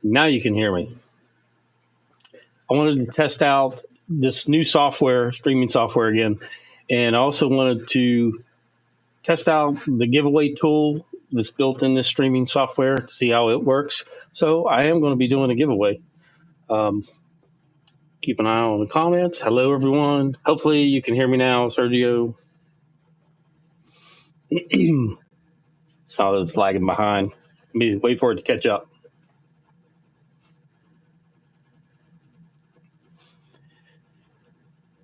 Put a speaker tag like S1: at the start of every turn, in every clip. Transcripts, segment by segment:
S1: Now you can hear me. I wanted to test out this new software, streaming software again, and I also wanted to test out the giveaway tool that's built in this streaming software to see how it works. So I am going to be doing a giveaway. Keep an eye on the comments. Hello, everyone. Hopefully you can hear me now, Sergio. Oh, it's lagging behind. Wait for it to catch up.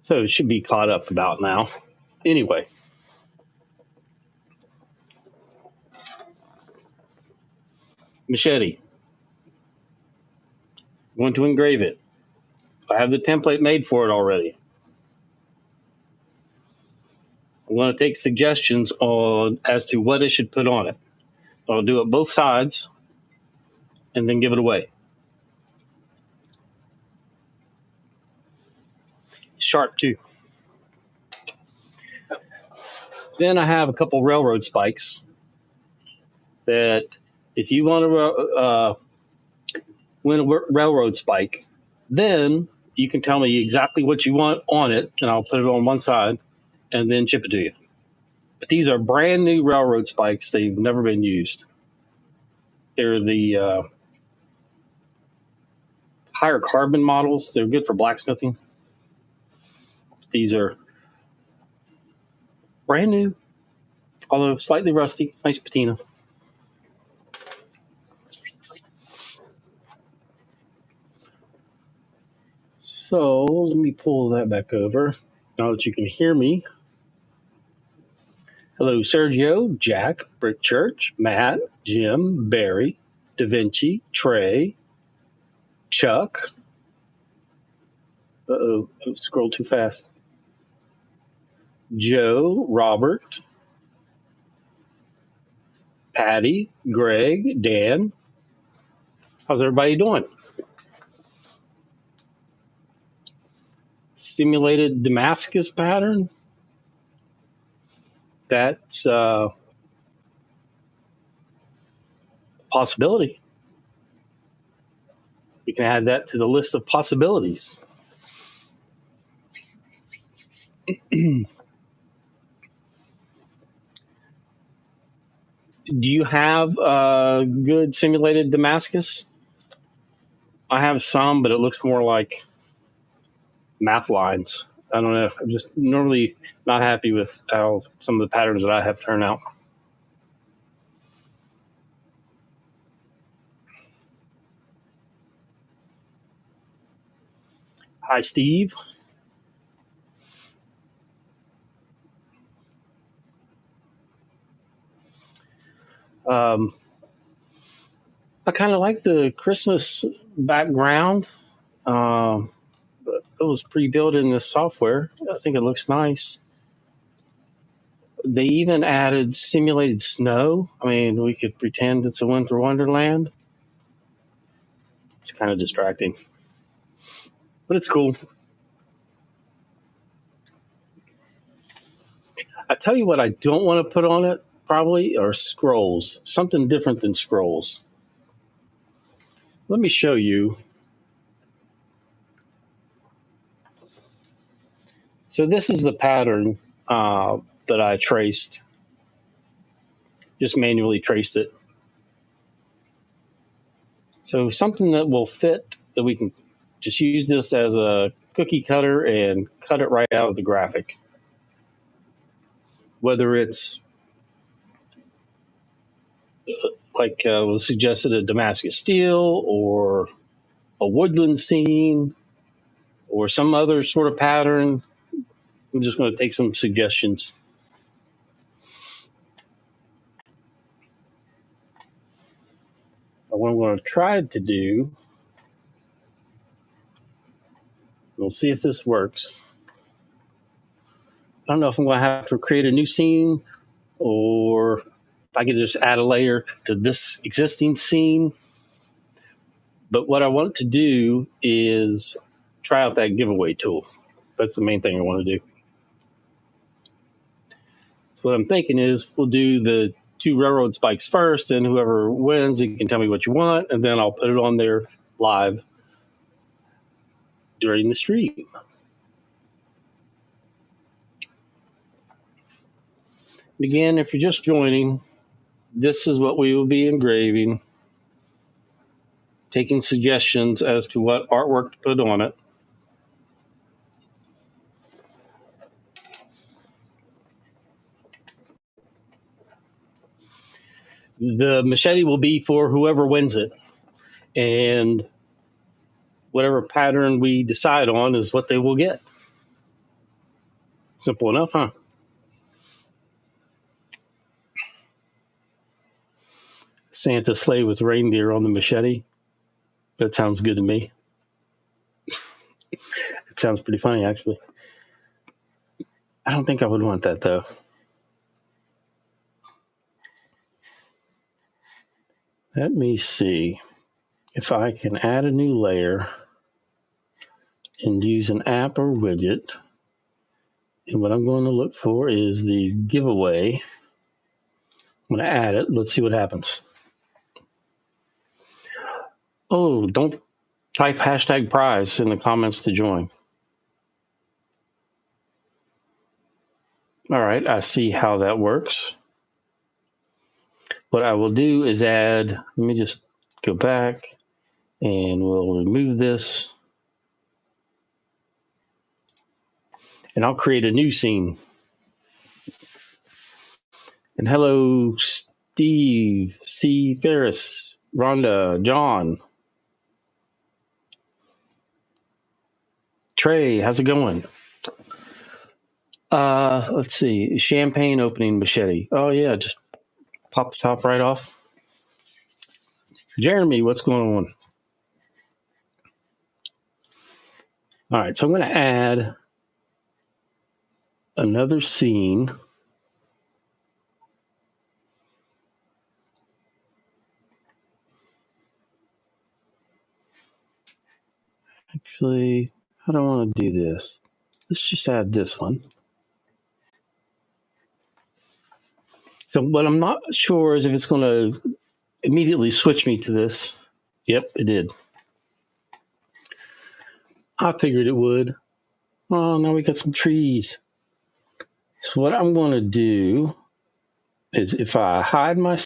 S1: So it should be caught up about now. Anyway. Machete. I'm going to engrave it. I have the template made for it already. I'm going to take suggestions as to what I should put on it. I'll do it both sides and then give it away. Sharp too. Then I have a couple railroad spikes that if you want to win a railroad spike, then you can tell me exactly what you want on it, and I'll put it on one side and then ship it to you. But these are brand new railroad spikes. They've never been used. They're the higher carbon models. They're good for blacksmithing. These are brand new, although slightly rusty. Nice patina. So let me pull that back over now that you can hear me. Hello, Sergio, Jack, Brick Church, Matt, Jim, Barry, Da Vinci, Trey, Chuck. Uh-oh, I scrolled too fast. Joe, Robert, Patty, Greg, Dan. How's everybody doing? Simulated Damascus pattern. That's a possibility. You can add that to the list of possibilities. Do you have good simulated Damascus? I have some, but it looks more like math lines. I don't know. I'm just normally not happy with how some of the patterns that I have turned out. Hi, Steve. I kind of like the Christmas background. It was pre-built in this software. I think it looks nice. They even added simulated snow. I mean, we could pretend it's a winter wonderland. It's kind of distracting, but it's cool. I tell you what I don't want to put on it, probably, are scrolls. Something different than scrolls. Let me show you. So this is the pattern that I traced. Just manually traced it. So something that will fit, that we can just use this as a cookie cutter and cut it right out of the graphic. Whether it's like was suggested, a Damascus steel or a woodland scene or some other sort of pattern. I'm just going to take some suggestions. What I'm going to try to do, we'll see if this works. I don't know if I'm going to have to create a new scene or if I can just add a layer to this existing scene. But what I want to do is try out that giveaway tool. That's the main thing I want to do. So what I'm thinking is we'll do the 2 railroad spikes first, and whoever wins, you can tell me what you want, and then I'll put it on there live during the stream. Again, if you're just joining, this is what we will be engraving, taking suggestions as to what artwork to put on it. The machete will be for whoever wins it, and whatever pattern we decide on is what they will get. Simple enough, huh? Santa sleigh with reindeer on the machete. That sounds good to me. It sounds pretty funny, actually. I don't think I would want that, though. Let me see if I can add a new layer and use an app or widget. And what I'm going to look for is the giveaway. I'm going to add it. Let's see what happens. Oh, don't type hashtag prize in the comments to join. All right, I see how that works. What I will do is add, let me just go back and we'll remove this. And I'll create a new scene. And hello, Steve, C. Ferris, Rhonda, John, Trey, how's it going? Let's see, champagne opening machete. Oh yeah, just pop the top right off. Jeremy, what's going on? All right, so I'm going to add another scene. Actually, how do I want to do this? Let's just add this one. So what I'm not sure is if it's going to immediately switch me to this. Yep, it did. I figured it would. Oh, now we got some trees. So what I'm going to do is if I hide my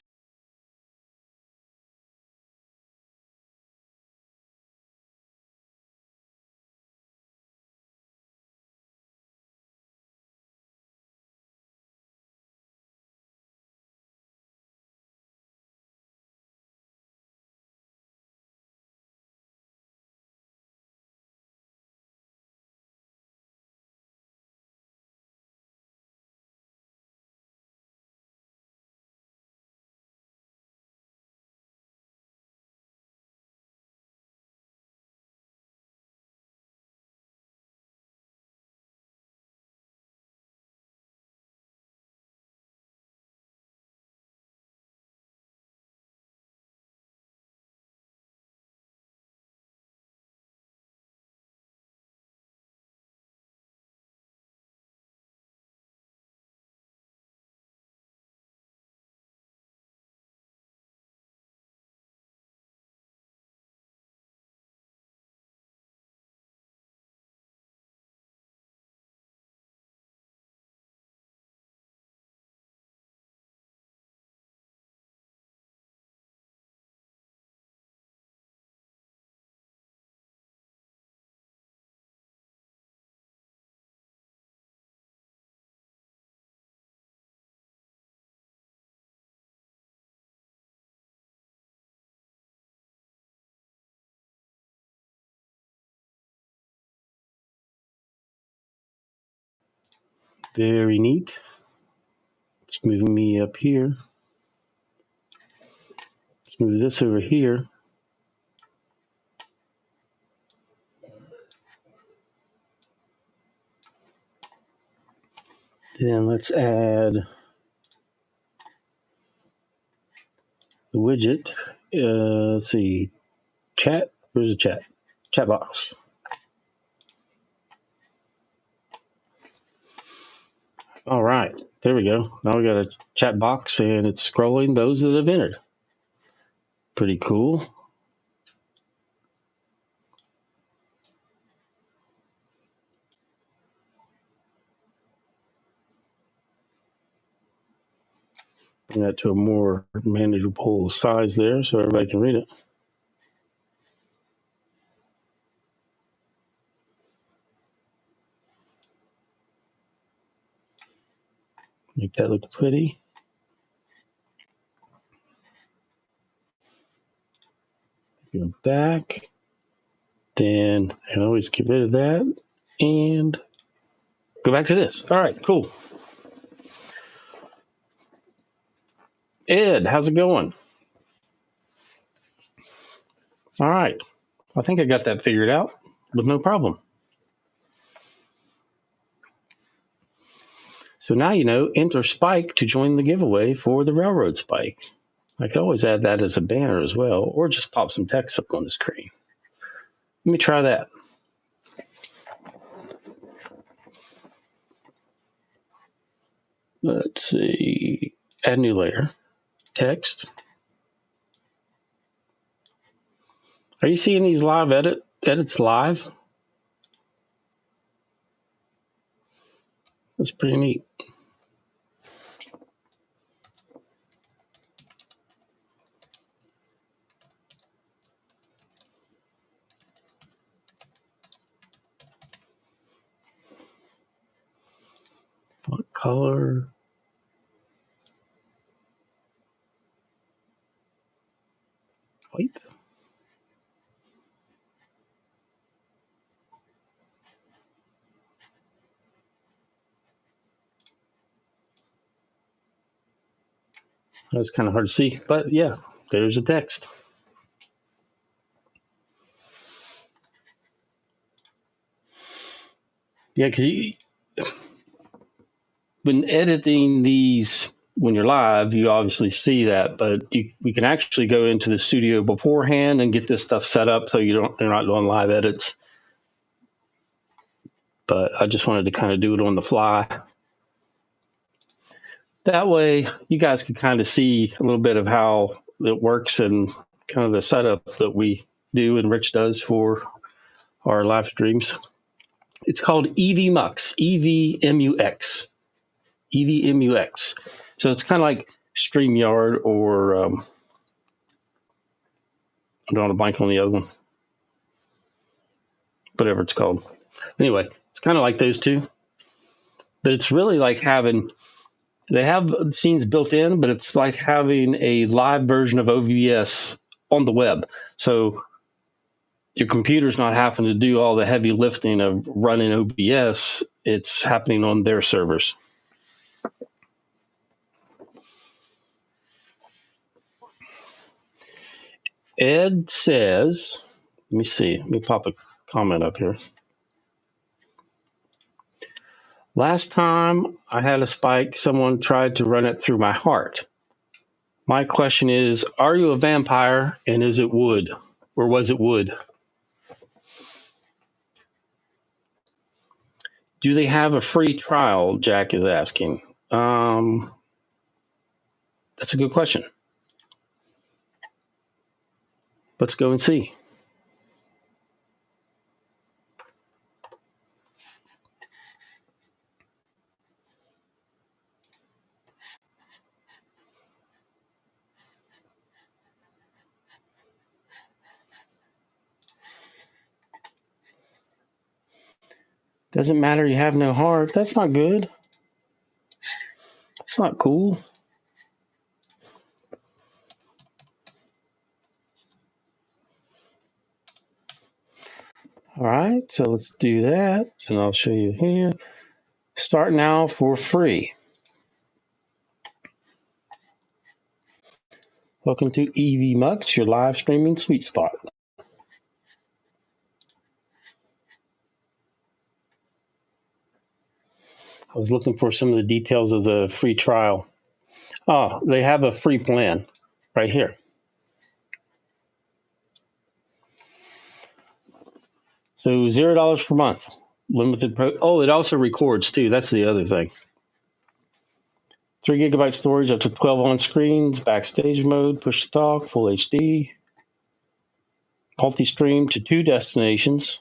S1: very neat. It's moving me up here. Let's move this over here. Then let's add the widget. Let's see. Chat. Where's the chat? Chat box. All right. there we go. Now we got a chat box and it's scrolling those that have entered. Pretty cool. Bring that to a more manageable size there so everybody can read it. Make that look pretty. Go back. Then I can always get rid of that and go back to this. All right, cool. Ed, how's it going? All right. I think I got that figured out with no problem. So now you know, enter Spike to join the giveaway for the railroad spike. I could always add that as a banner as well, or just pop some text up on the screen. Let me try that. Let's see. Add new layer. Text. Are you seeing these live edits live? That's pretty neat. What color? White. That's kind of hard to see, but yeah, there's the text. Yeah, because when editing these, when you're live, you obviously see that, but we can actually go into the studio beforehand and get this stuff set up so you're not doing live edits. But I just wanted to kind of do it on the fly. That way, you guys can kind of see a little bit of how it works and kind of the setup that we do and Rich does for our live streams. It's called EVMux, EVMUX, EVMUX. So it's kind of like StreamYard or I don't want to blank on the other one, whatever it's called. Anyway, it's kind of like those two, but it's really like having. They have scenes built in, but it's like having a live version of OBS on the web. So your computer's not having to do all the heavy lifting of running OBS. It's happening on their servers. Ed says, let me see. Let me pop a comment up here. Last time I had a spike, someone tried to run it through my heart. My question is, are you a vampire and is it wood? Or was it wood? Do they have a free trial? Jack is asking. That's a good question. Let's go and see. Doesn't matter, you have no heart. That's not good. It's not cool. All right, so let's do that. And I'll show you here. Start now for free. Welcome to EVMux, your live streaming sweet spot. I was looking for some of the details of the free trial. Oh, they have a free plan right here. So $0 per month. Limited. Oh, it also records too. That's the other thing. 3 gigabyte storage up to 12 on screens, backstage mode, push to talk, full HD, multi-stream to 2 destinations.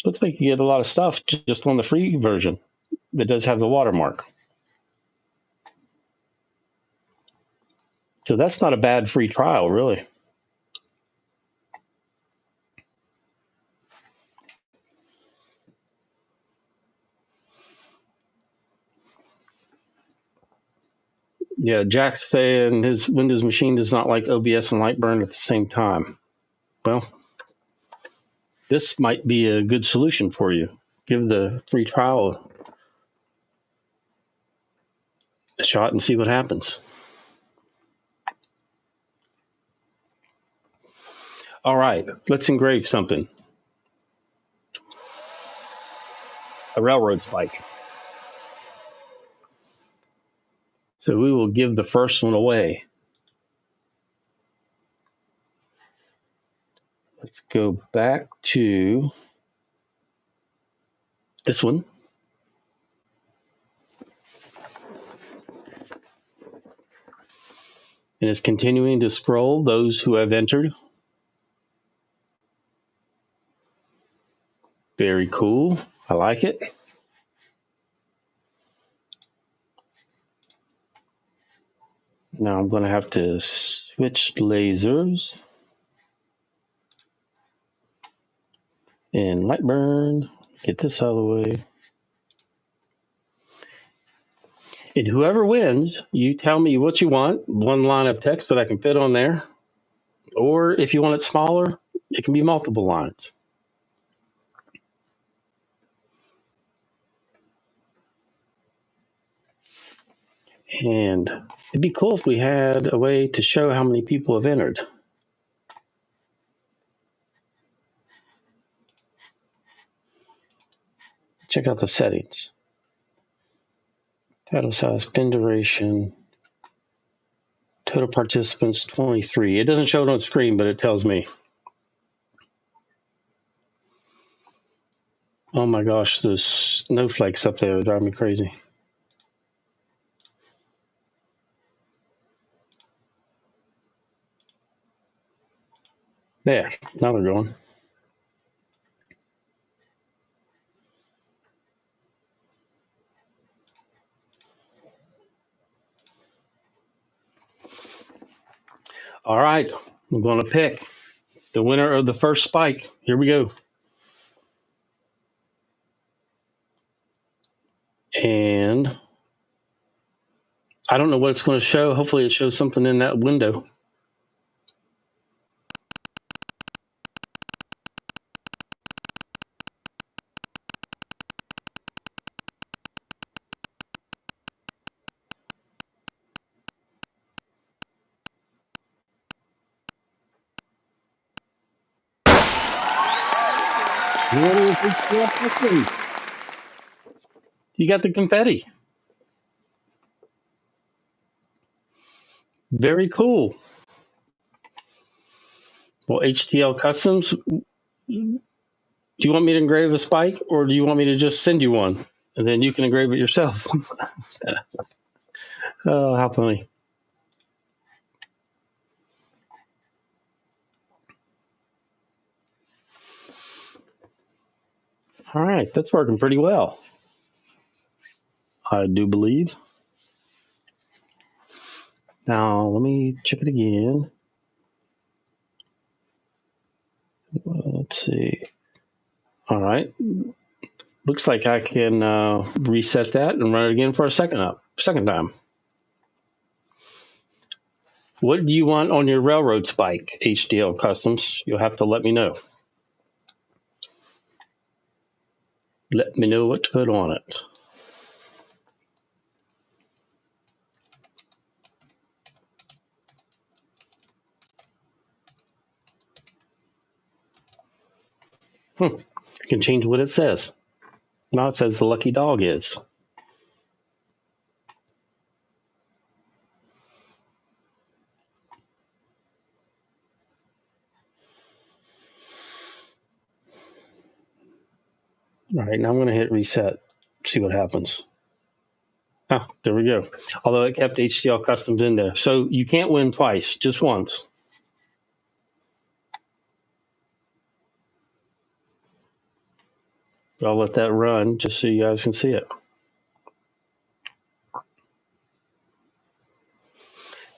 S1: Looks like you get a lot of stuff just on the free version that does have the watermark. So that's not a bad free trial, really. Yeah, Jack's saying his Windows machine does not like OBS and Lightburn at the same time. Well, this might be a good solution for you. Give the free trial a shot and see what happens. All right, let's engrave something. A railroad spike. So we will give the first one away. Let's go back to this one. And it's continuing to scroll those who have entered. Very cool. I like it. Now I'm going to have to switch lasers. And Lightburn. Get this out of the way. And whoever wins, you tell me what you want. One line of text that I can fit on there. Or if you want it smaller, it can be multiple lines. And it'd be cool if we had a way to show how many people have entered. Check out the settings. Title size, spin duration, total participants 23. It doesn't show it on screen, but it tells me. Oh my gosh, the snowflakes up there drive me crazy. There, now they're going. All right, I'm going to pick the winner of the first spike. Here we go. And I don't know what it's going to show. Hopefully it shows something in that window. You got the confetti. Very cool. Well, HTL Customs, do you want me to engrave a spike or do you want me to just send you one and then you can engrave it yourself? Oh, how funny. All right, that's working pretty well, I do believe. Now, let me check it again. Let's see. All right. Looks like I can reset that and run it again for a second time. What do you want on your railroad spike, HDL Customs? You'll have to let me know. Let me know what to put on it. I can change what it says. Now it says the lucky dog is. All right, now I'm going to hit reset, see what happens. Oh, there we go. Although it kept HTL Customs in there. So you can't win twice, just once. But I'll let that run just so you guys can see it.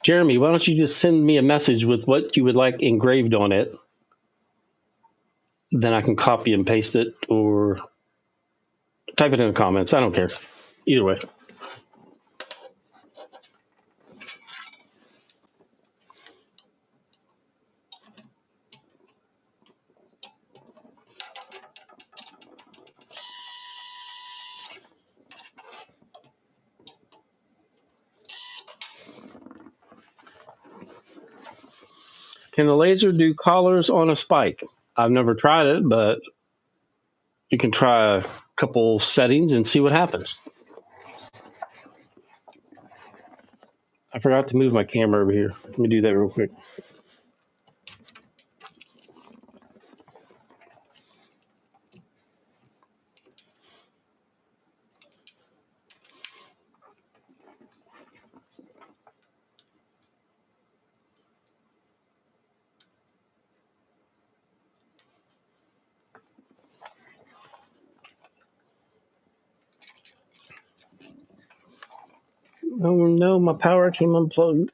S1: Jeremy, why don't you just send me a message with what you would like engraved on it? Then I can copy and paste it or type it in the comments. I don't care. Either way. Can the laser do collars on a spike? I've never tried it, but you can try a couple settings and see what happens. I forgot to move my camera over here. Let me do that real quick. Oh no, my power came unplugged.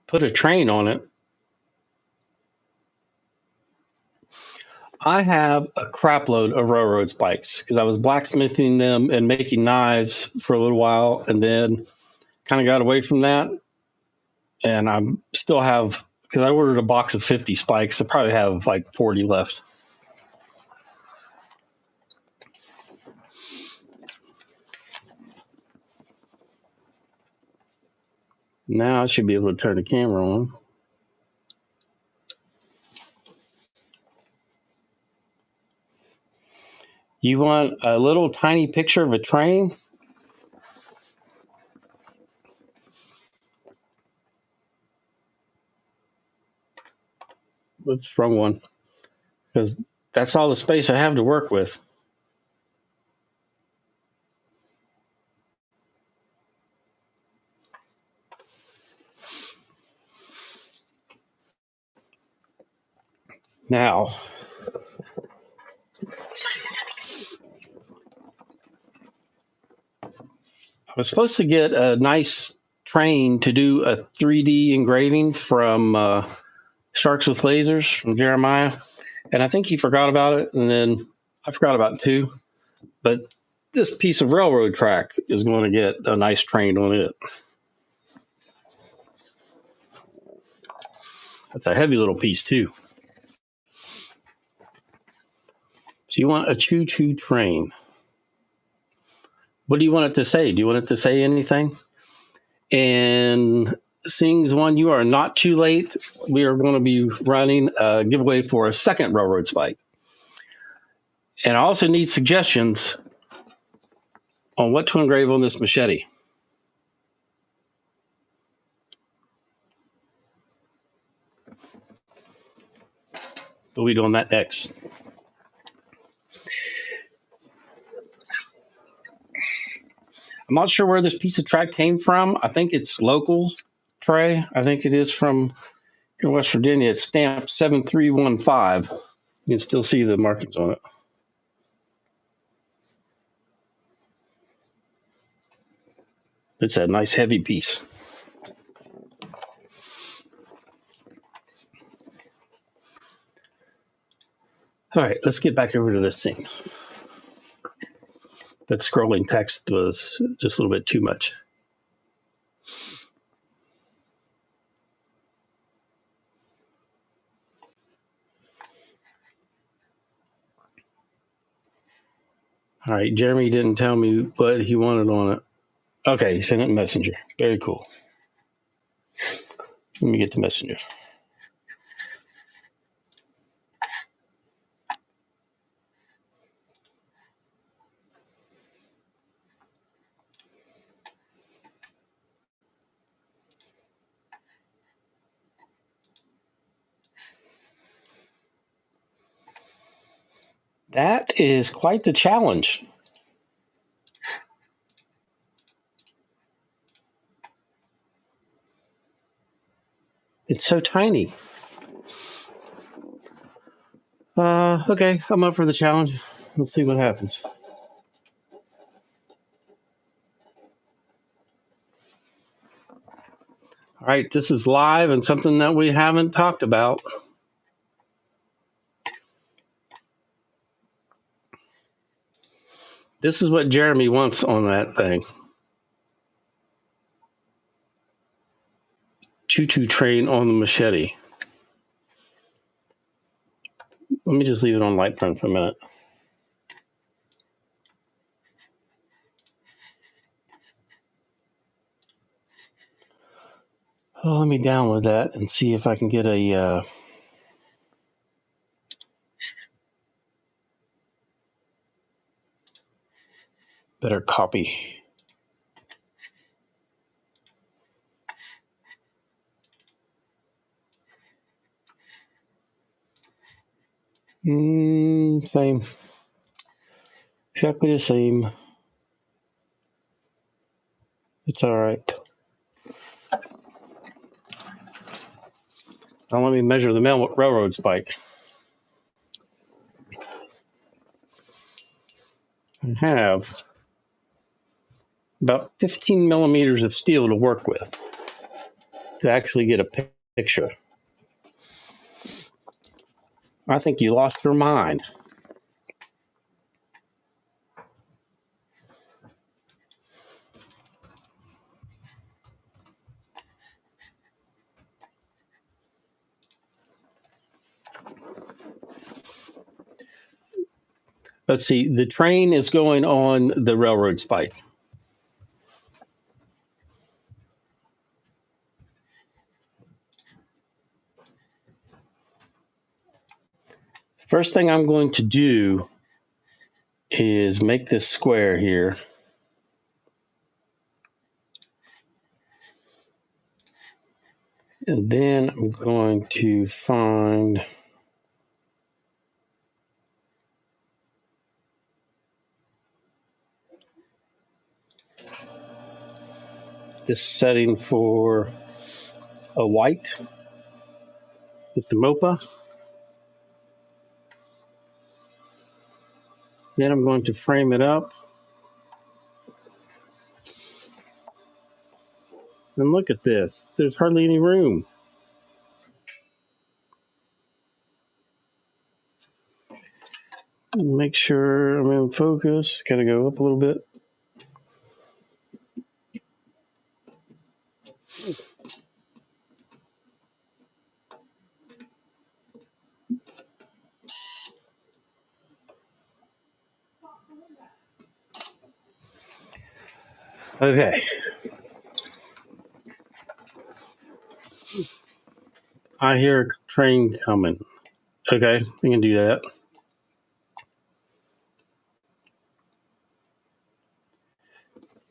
S1: Put a train on it. I have a crap load of railroad spikes because I was blacksmithing them and making knives for a little while and then kind of got away from that. And I still have, because I ordered a box of 50 spikes, I probably have like 40 left. Now I should be able to turn the camera on. You want a little tiny picture of a train? What's wrong one? Because that's all the space I have to work with. Now, I was supposed to get a nice train to do a 3D engraving from Sharks with Lasers from Jeremiah. And I think he forgot about it. And then I forgot about it too. But this piece of railroad track is going to get a nice train on it. That's a heavy little piece too. So you want a choo-choo train. What do you want it to say? Do you want it to say anything? And seeing as one, you are not too late. We are going to be running a giveaway for a second railroad spike. And I also need suggestions on what to engrave on this machete. We'll be doing that next. I'm not sure where this piece of track came from. I think it's local, Trey. I think it is from in West Virginia. It's stamped 7315. You can still see the markings on it. It's a nice heavy piece. All right, let's get back over to this thing. That scrolling text was just a little bit too much. All right, Jeremy didn't tell me what he wanted on it. Okay, he sent it in Messenger. Very cool. Let me get the Messenger. That is quite the challenge. It's so tiny. Okay, I'm up for the challenge. Let's see what happens. All right, this is live and something that we haven't talked about. This is what Jeremy wants on that thing. Choo-choo train on the machete. Let me just leave it on light burn for a minute. Oh, let me download that and see if I can get a better copy. Same. Exactly the same. It's all right. Now let me measure the railroad spike. I have about 15 millimeters of steel to work with to actually get a picture. I think you lost your mind. Let's see. The train is going on the railroad spike. First thing I'm going to do is make this square here. And then I'm going to find this setting for a white with the MOPA. Then I'm going to frame it up. And look at this. There's hardly any room. Make sure I'm in focus. Got to go up a little bit. Okay. I hear a train coming. Okay, we can do that.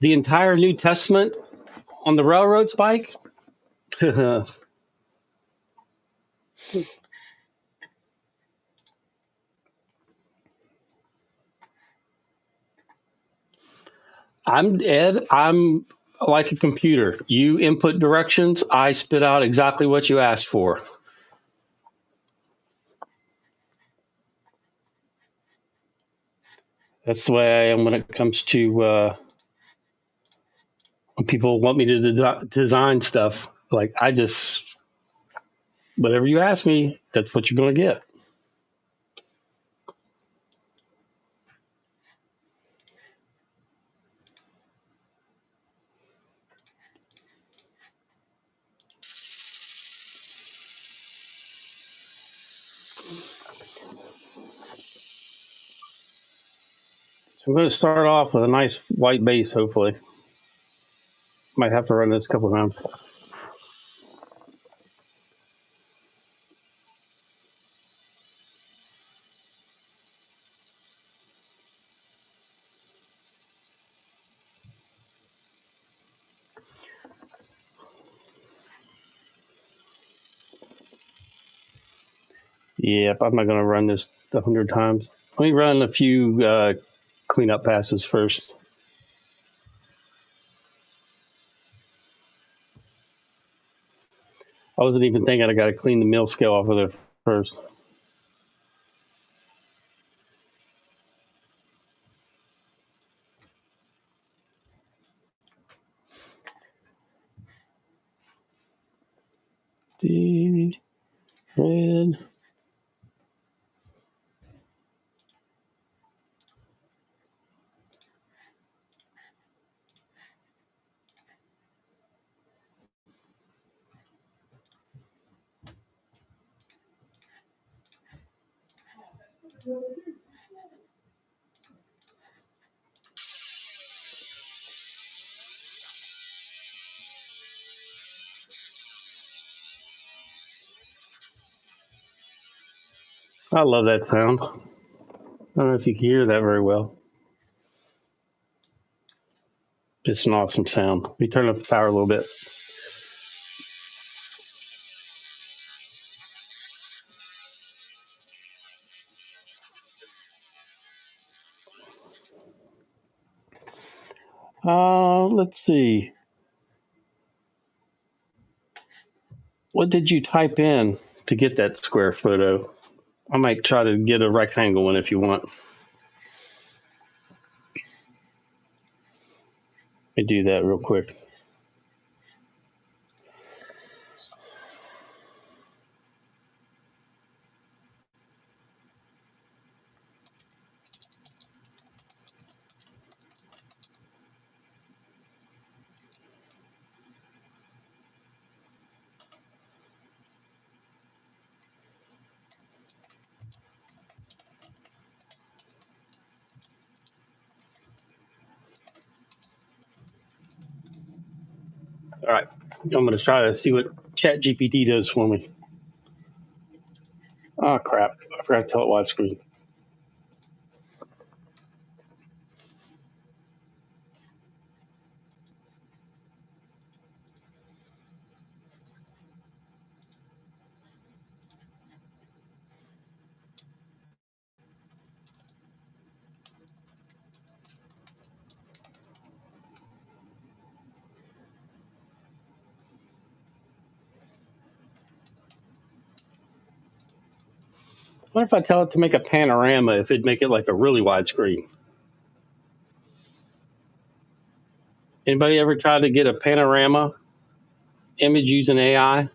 S1: The entire New Testament on the railroad spike? I'm Ed. I'm like a computer. You input directions, I spit out exactly what you asked for. That's the way I am when it comes to when people want me to design stuff. Like, I just, whatever you ask me, that's what you're going to get. So I'm going to start off with a nice white base, hopefully. Might have to run this a couple times. Yep, I'm not going to run this 100 times. Let me run a few cleanup passes first. I wasn't even thinking I got to clean the mill scale off of there first. D red. I love that sound. I don't know if you can hear that very well. Just an awesome sound. Let me turn up the power a little bit. Let's see. What did you type in to get that square photo? I might try to get a rectangle one if you want. Let me do that real quick. All right. I'm going to try to see what ChatGPT does for me. Oh, crap. I forgot to tell it widescreen. What if I tell it to make a panorama if it'd make it like a really wide screen? Anybody ever tried to get a panorama image using AI?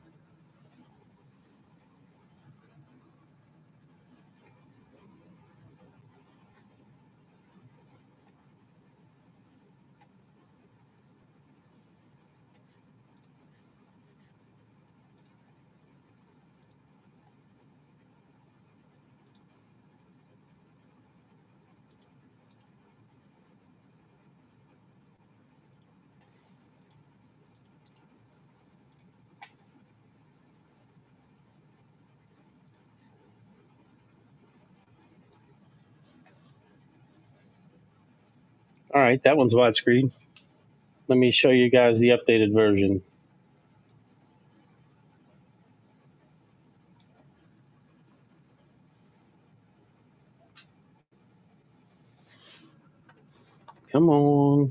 S1: All right, that one's widescreen. Let me show you guys the updated version. Come on.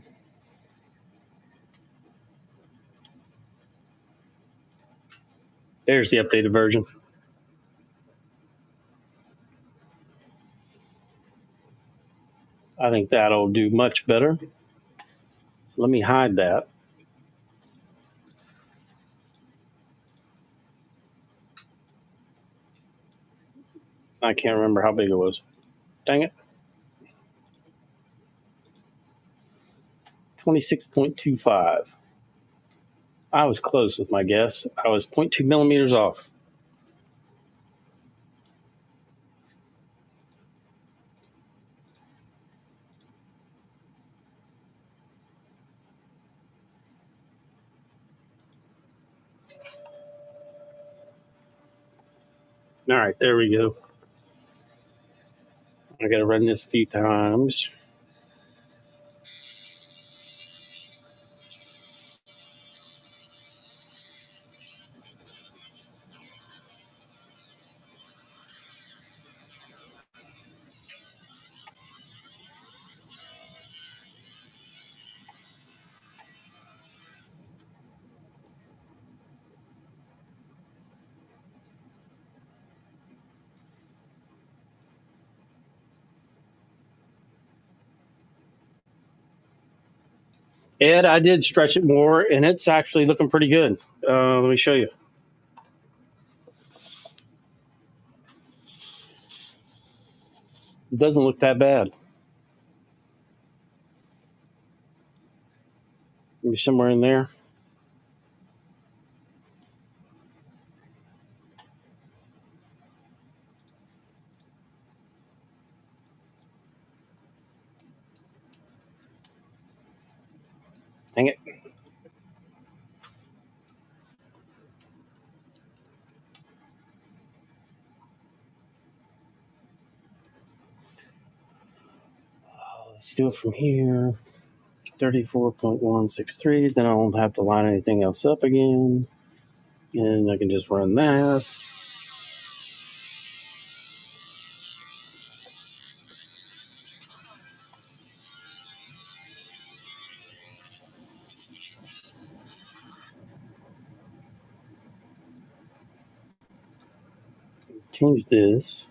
S1: There's the updated version. I think that'll do much better. Let me hide that. I can't remember how big it was. Dang it. 26.25. I was close with my guess. I was 0.2 millimeters off. All right, there we go. I got to run this a few times. Ed, I did stretch it more, and it's actually looking pretty good. Let me show you. It doesn't look that bad. Maybe somewhere in there. Dang it. Let's do it from here. 34.163. Then I won't have to line anything else up again. And I can just run that. Change this.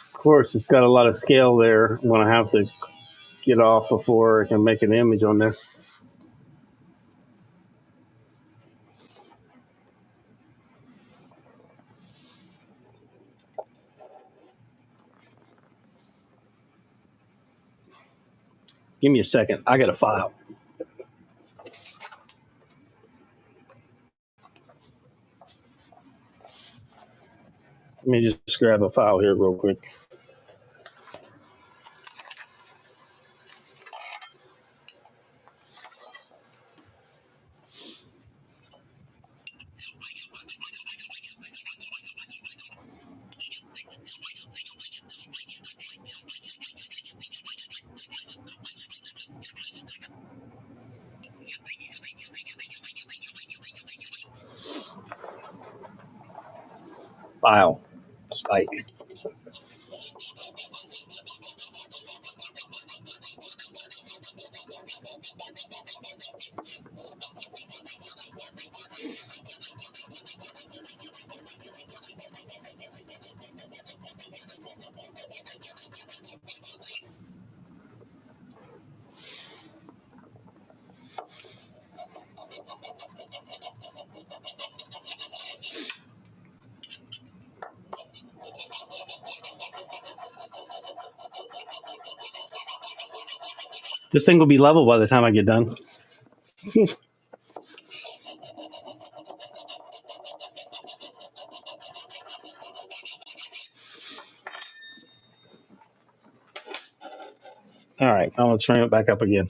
S1: Of course, it's got a lot of scale there. I'm going to have to get off before I can make an image on there. Give me a second. I got a file. Let me just grab a file here real quick. File. Spike. This thing will be level by the time I get done. All right, now let's bring it back up again.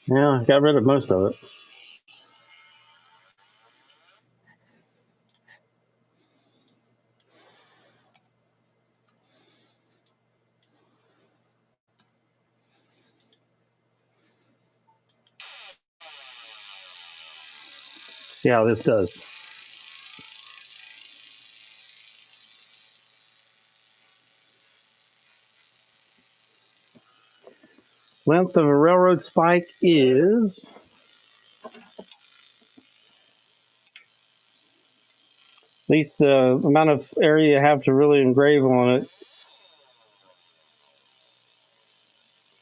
S1: Yeah, I got rid of most of it. See how this does. Length of a railroad spike is at least the amount of area you have to really engrave on it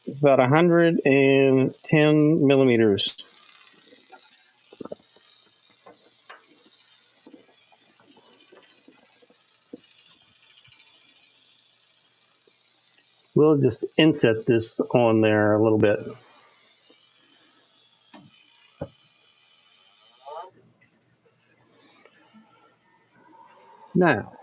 S1: is about 110 millimeters. We'll just inset this on there a little bit. Now,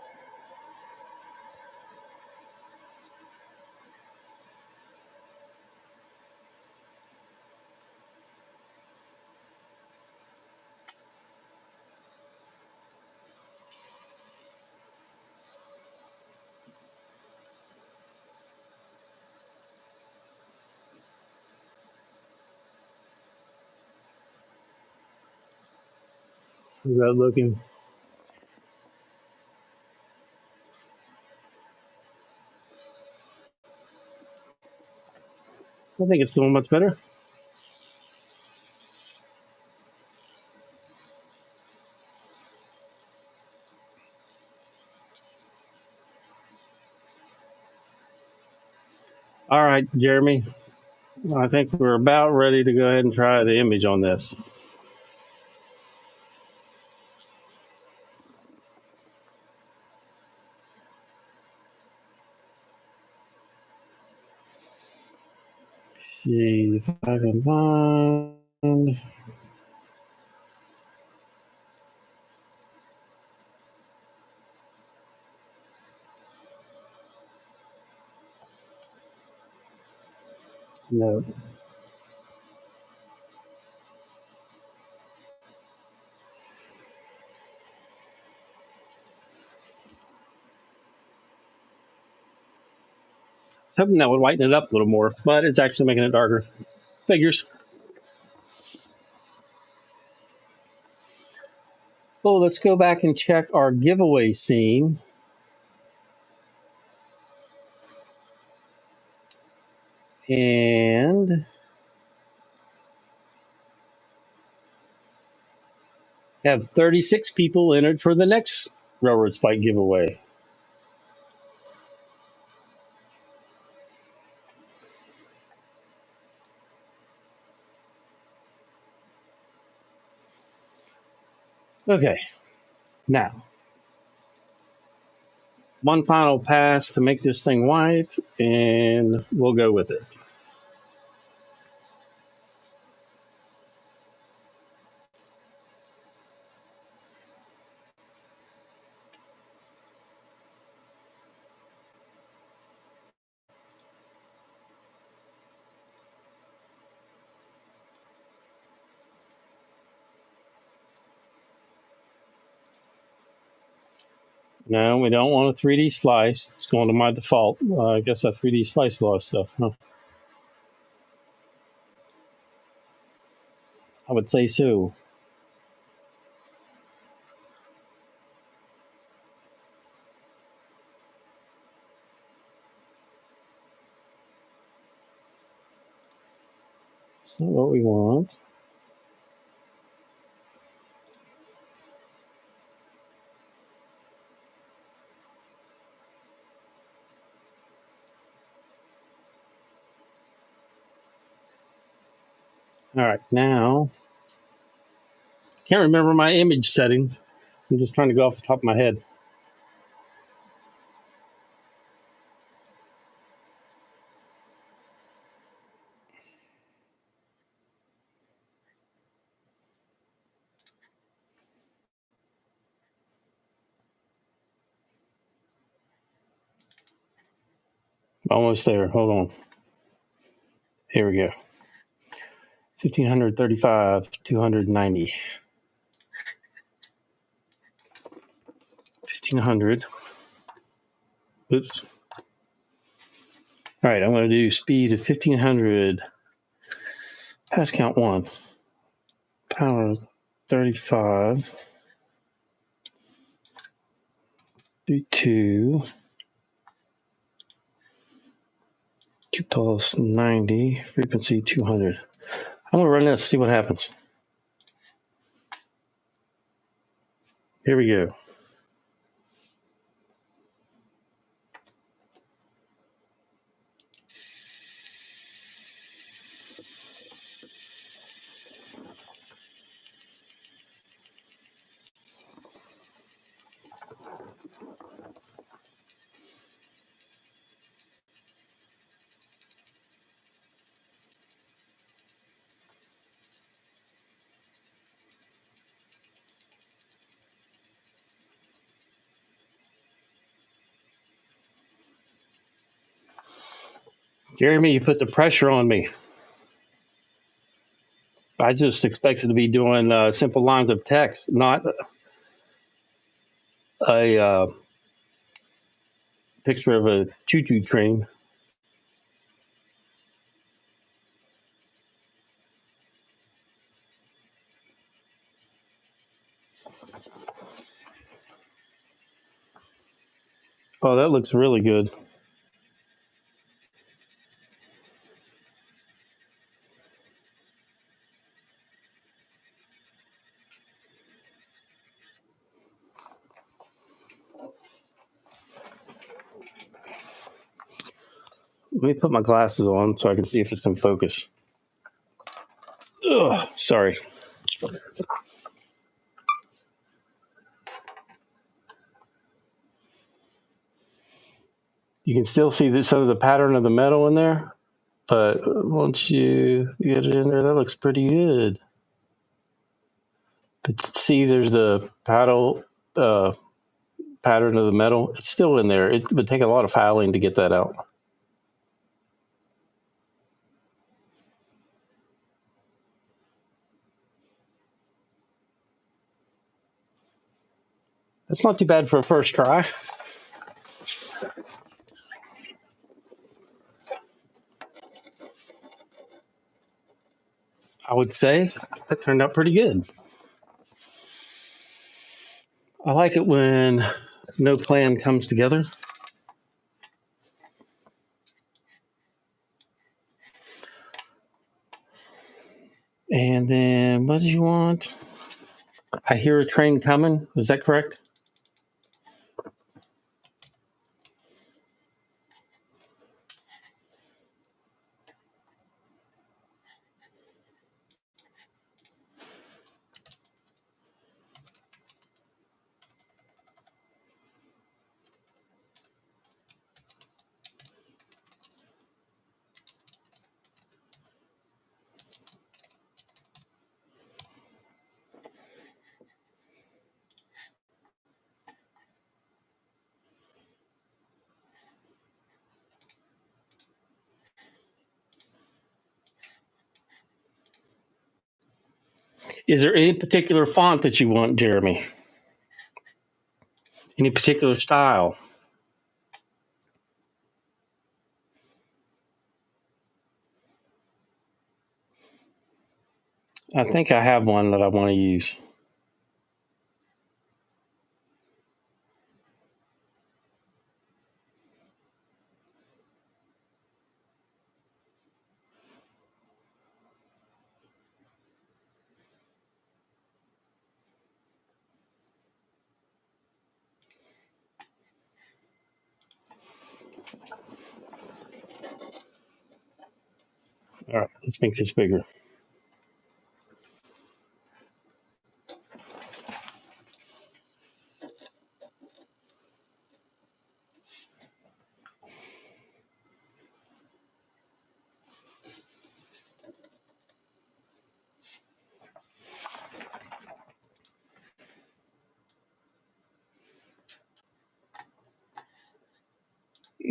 S1: how's that looking? I think it's doing much better. All right, Jeremy. I think we're about ready to go ahead and try the image on this. See if I can find. No. I was hoping that would whiten it up a little more, but it's actually making it darker. Figures. Well, let's go back and check our giveaway scene. And have 36 people entered for the next Railroad Spike giveaway. Okay, now, one final pass to make this thing white, and we'll go with it. No, we don't want a 3D slice. It's going to my default. I guess I 3D slice a lot of stuff. Huh? I would say so. That's not what we want. All right, now, can't remember my image setting. I'm just trying to go off the top of my head. Almost there. Hold on. Here we go. 1535, 290. 1500. Oops. All right, I'm going to do speed of 1500. Pass count 1. Power 35. Do 2. Q pulse 90. Frequency 200. I'm going to run this, see what happens. Here we go. Jeremy, you put the pressure on me. I just expected to be doing simple lines of text, not a picture of a choo-choo train. Oh, that looks really good. Let me put my glasses on so I can see if it's in focus. Ugh, sorry. You can still see some of the pattern of the metal in there, but once you get it in there, that looks pretty good. But see, there's the paddle pattern of the metal. It's still in there. It would take a lot of filing to get that out. That's not too bad for a first try. I would say that turned out pretty good. I like it when no plan comes together. And then what did you want? I hear a train coming. Is that correct? Is there any particular font that you want, Jeremy? Any particular style? I think I have one that I want to use. All right, let's make this bigger.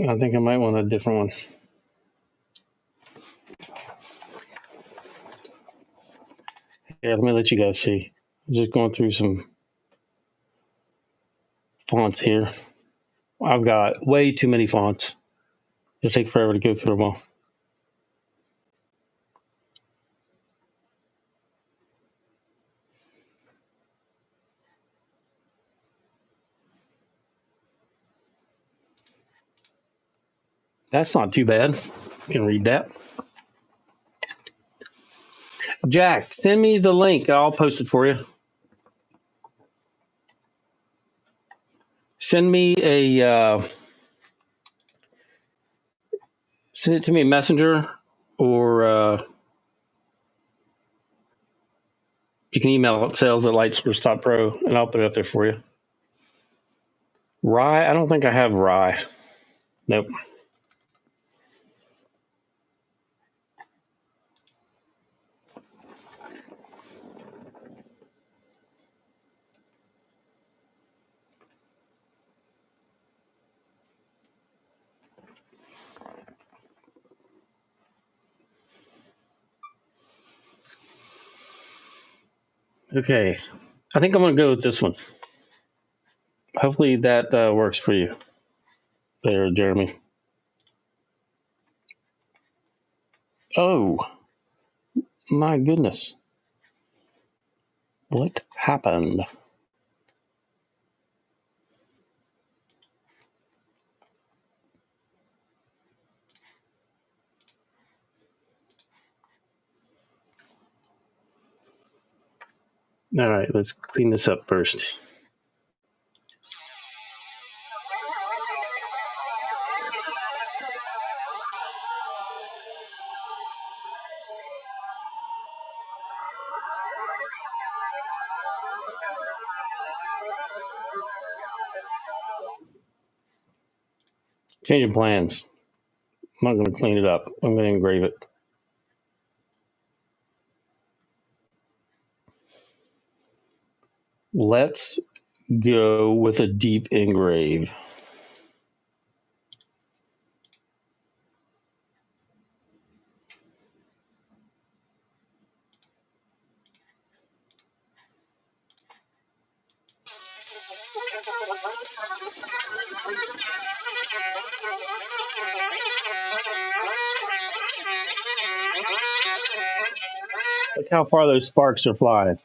S1: I think I might want a different one. Yeah, let me let you guys see. I'm just going through some fonts here. I've got way too many fonts. It'll take forever to go through them all. That's not too bad. You can read that. Jack, send me the link. I'll post it for you. Send me send it to me in Messenger, or you can email it, sales@lightsource.pro, and I'll put it up there for you. Rye? I don't think I have rye. Nope. Okay, I think I'm going to go with this one. Hopefully that works for you there, Jeremy. Oh, my goodness. What happened? All right, let's clean this up first. Changing plans. I'm not going to clean it up. I'm going to engrave it. Let's go with a deep engrave. Look how far those sparks are flying.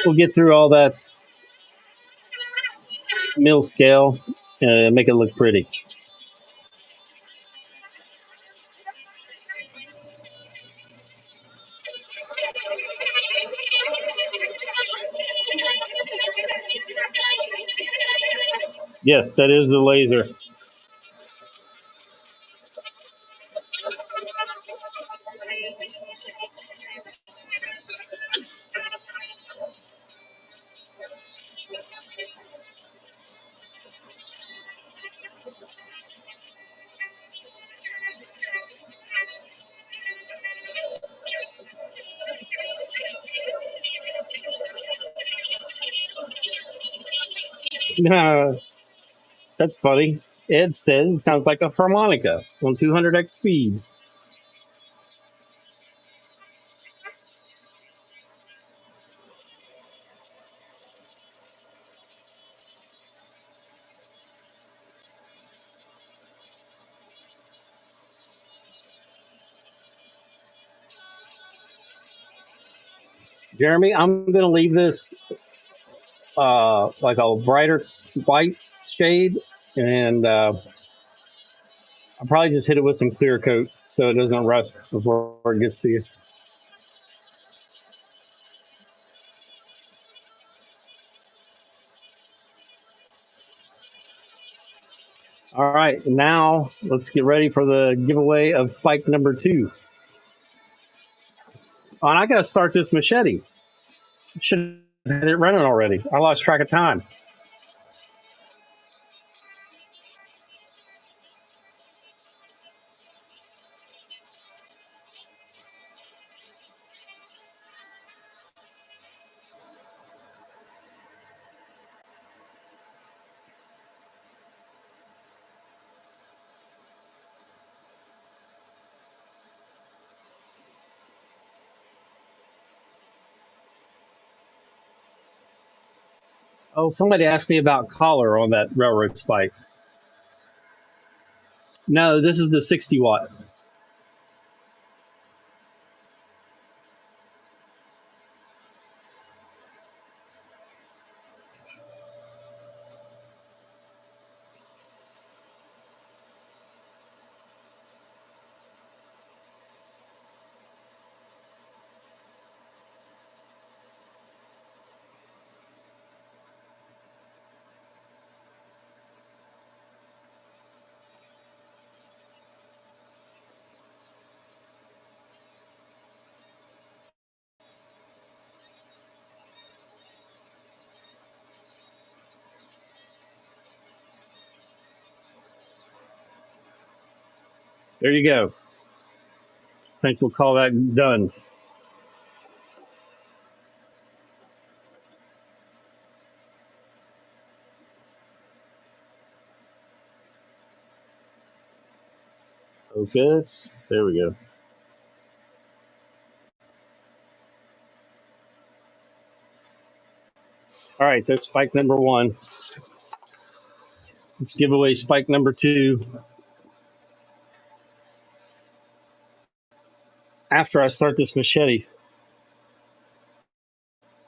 S1: We'll get through all that mill scale and make it look pretty. Yes, that is the laser. That's funny. Ed says it sounds like a harmonica on 200x speed. Jeremy, I'm going to leave this like a brighter white shade, and I'll probably just hit it with some clear coat so it doesn't rust before it gets to you. All right, now let's get ready for the giveaway of spike number 2. Oh, and I got to start this machete. Should have had it running already. I lost track of time. Oh, somebody asked me about collar on that railroad spike. No, this is the 60 watt. There you go. I think we'll call that done. Focus. There we go. All right, that's spike number 1. Let's give away spike number 2 after I start this machete.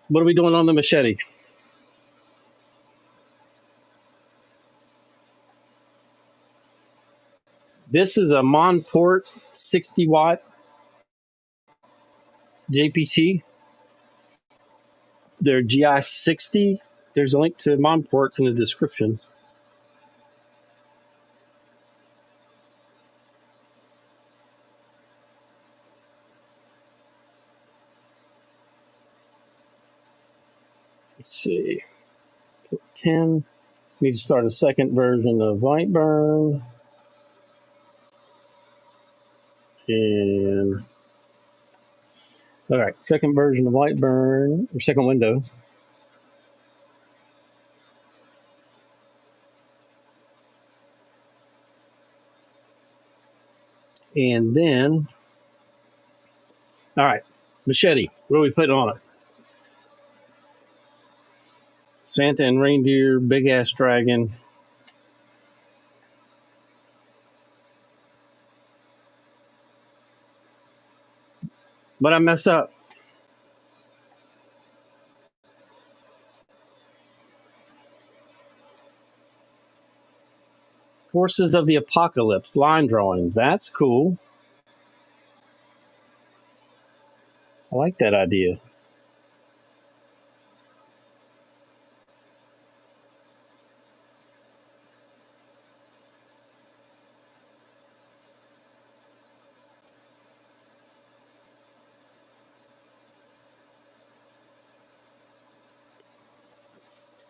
S1: What are we doing on the machete? This is a Monport 60 watt JPT. They're GI60. There's a link to Monport in the description. Let's see. 10. Need to start a second version of Lightburn. And all right, second version of Lightburn, or second window. And then, all right, machete. What are we putting on it? Santa and reindeer, big ass dragon. But I mess up. Forces of the Apocalypse, line drawing. That's cool. I like that idea.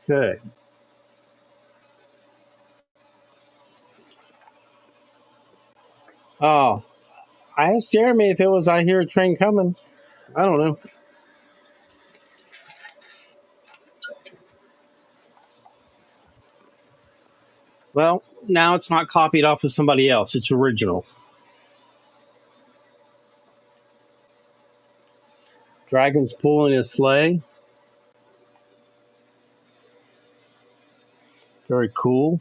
S1: Okay. Oh, I asked Jeremy if it was I hear a train coming. I don't know. Well, now it's not copied off of somebody else. It's original. Dragon's pulling his sleigh. Very cool.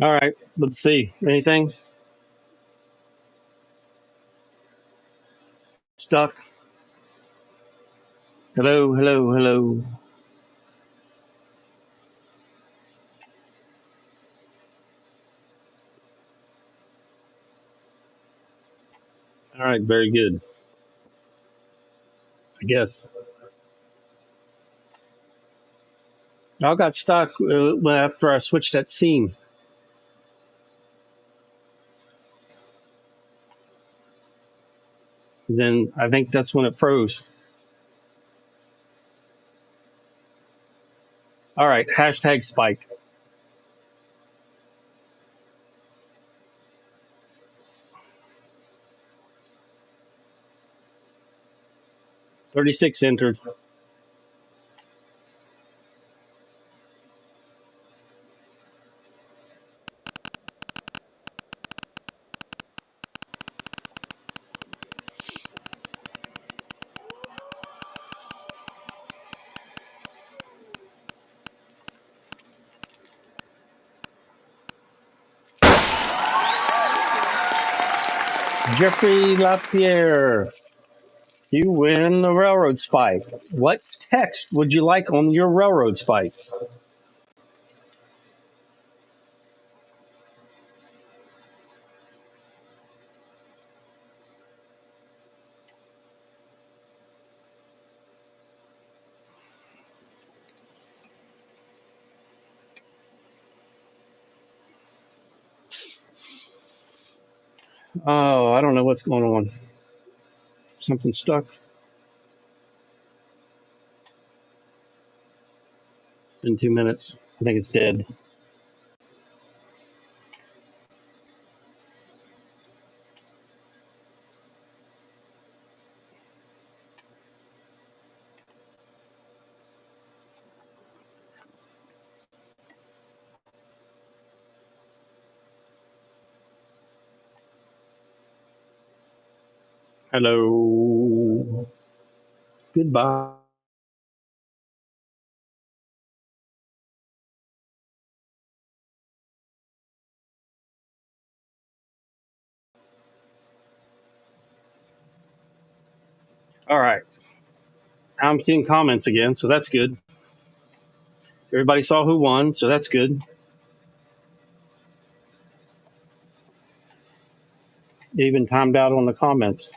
S1: All right, let's see. Anything stuck? Hello, hello, hello. All right, very good. I guess I got stuck after I switched that seam. Then I think that's when it froze. All right, hashtag spike. 36 entered. Jeffrey Lapierre, you win the railroad spike. What text would you like on your railroad spike? Oh, I don't know what's going on. Something stuck. It's been 2 minutes. I think it's dead. Hello. Goodbye. All right. I'm seeing comments again, so that's good. Everybody saw who won, so that's good. It even timed out on the comments.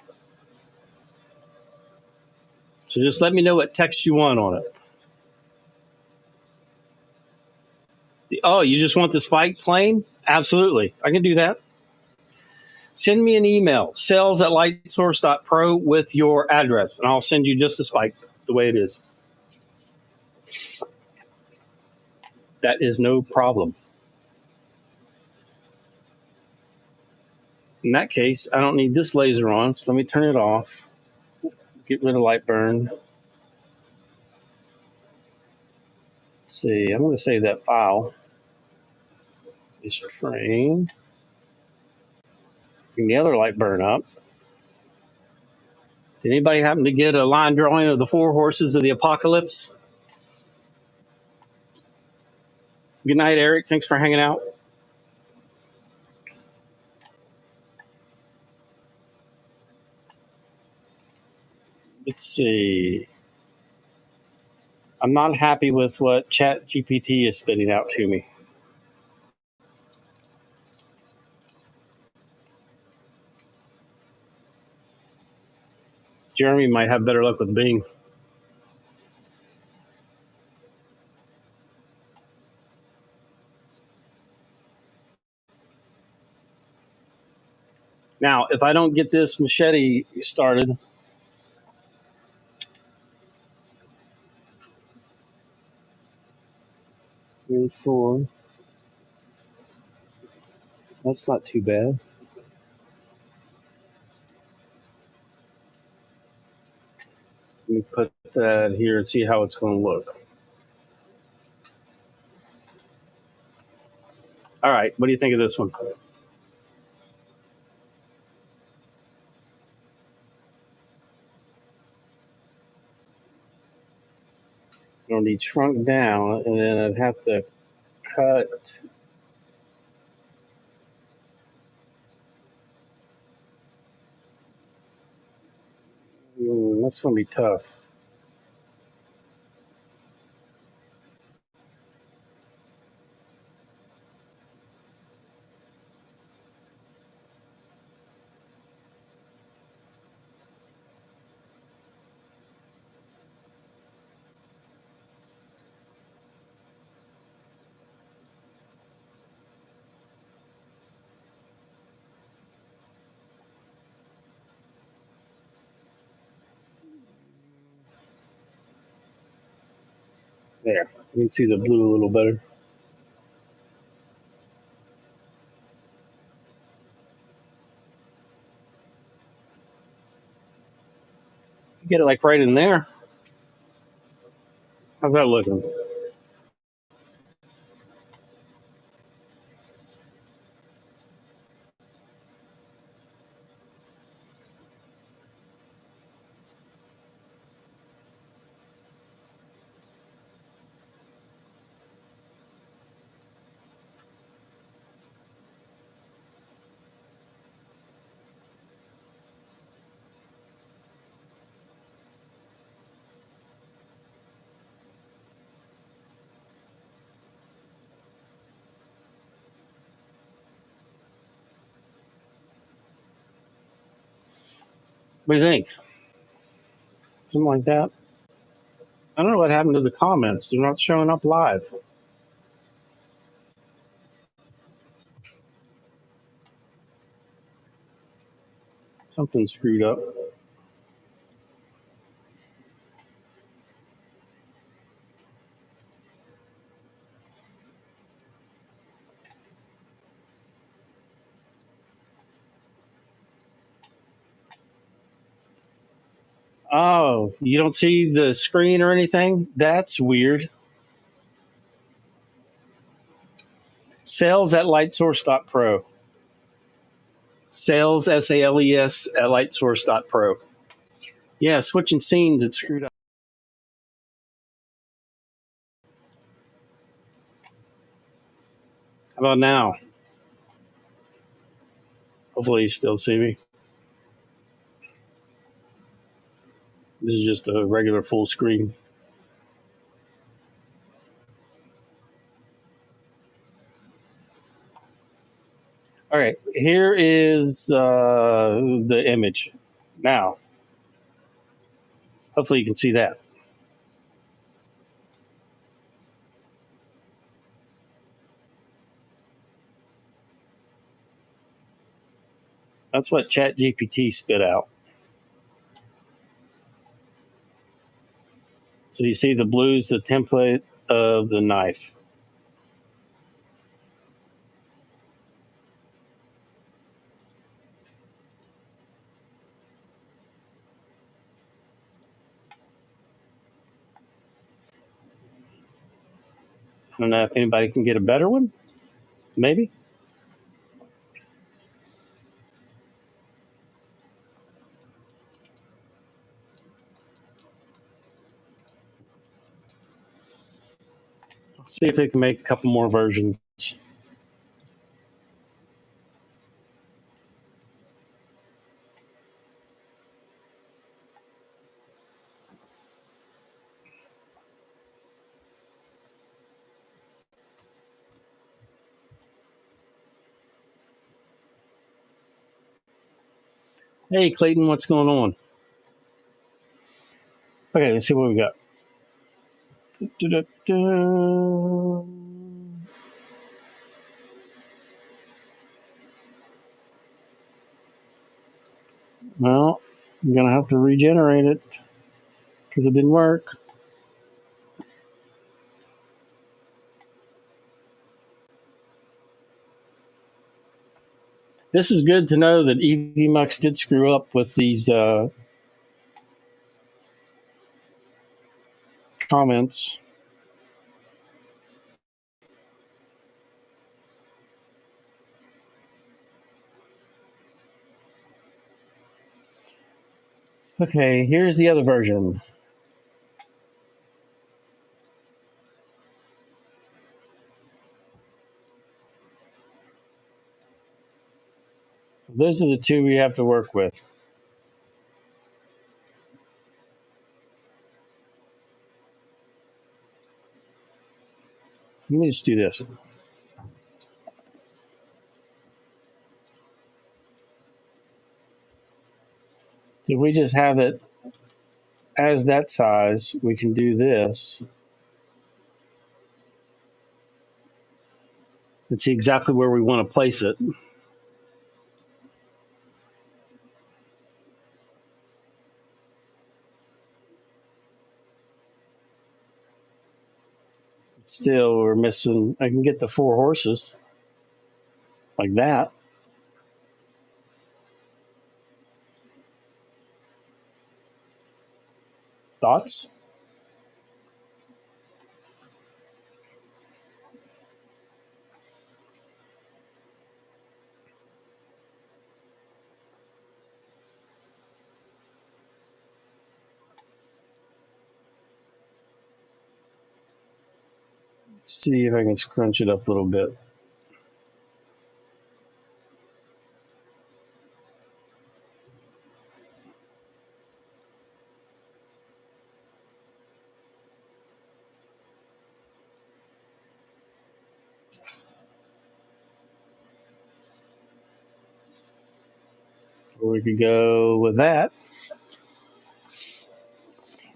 S1: So just let me know what text you want on it. Oh, you just want the spike plain? Absolutely. I can do that. Send me an email, sales@lightsource.pro with your address, and I'll send you just the spike the way it is. That is no problem. In that case, I don't need this laser on, so let me turn it off. Get rid of light burn. Let's see, I'm going to save that file. This train. Bring the other light burn up. Did anybody happen to get a line drawing of the four horses of the apocalypse? Good night, Eric. Thanks for hanging out. Let's see. I'm not happy with what ChatGPT is spitting out to me. Jeremy might have better luck with Bing. Now, if I don't get this machete started, 4, that's not too bad. Let me put that here and see how it's going to look. All right, what do you think of this one? It'll be shrunk down, and then I'd have to cut That's going to be tough. There, you can see the blue a little better. You get it like right in there. How's that looking? What do you think? Something like that? I don't know what happened to the comments. They're not showing up live. Something screwed up. Oh, you don't see the screen or anything? That's weird. Sales at lightsource.pro. Sales, SALES, at lightsource.pro. Yeah, switching scenes, it screwed up. How about now? Hopefully you still see me. This is just a regular full screen. All right, here is the image. Now, hopefully you can see that. That's what ChatGPT spit out. So you see the blue's the template of the knife. I don't know if anybody can get a better one. Maybe. See if they can make a couple more versions. Hey, Clayton, what's going on? Okay, let's see what we got. Well, I'm going to have to regenerate it because it didn't work. This is good to know that EVMux did screw up with these comments. Okay, here's the other version. So those are the two we have to work with. Let me just do this. So if we just have it as that size, we can do this. And see exactly where we want to place it. Still, we're missing. I can get the 4 horses like that. Thoughts? Let's see if I can scrunch it up a little bit. Or we could go with that.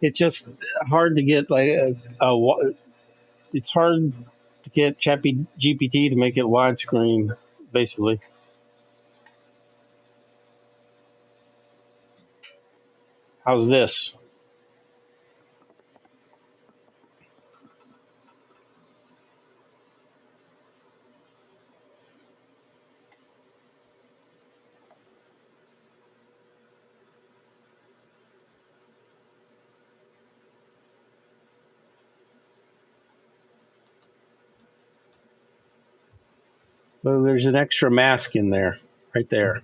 S1: It's just hard to get it's hard to get Chappy GPT to make it widescreen, basically. How's this? Well, there's an extra mask in there, right there.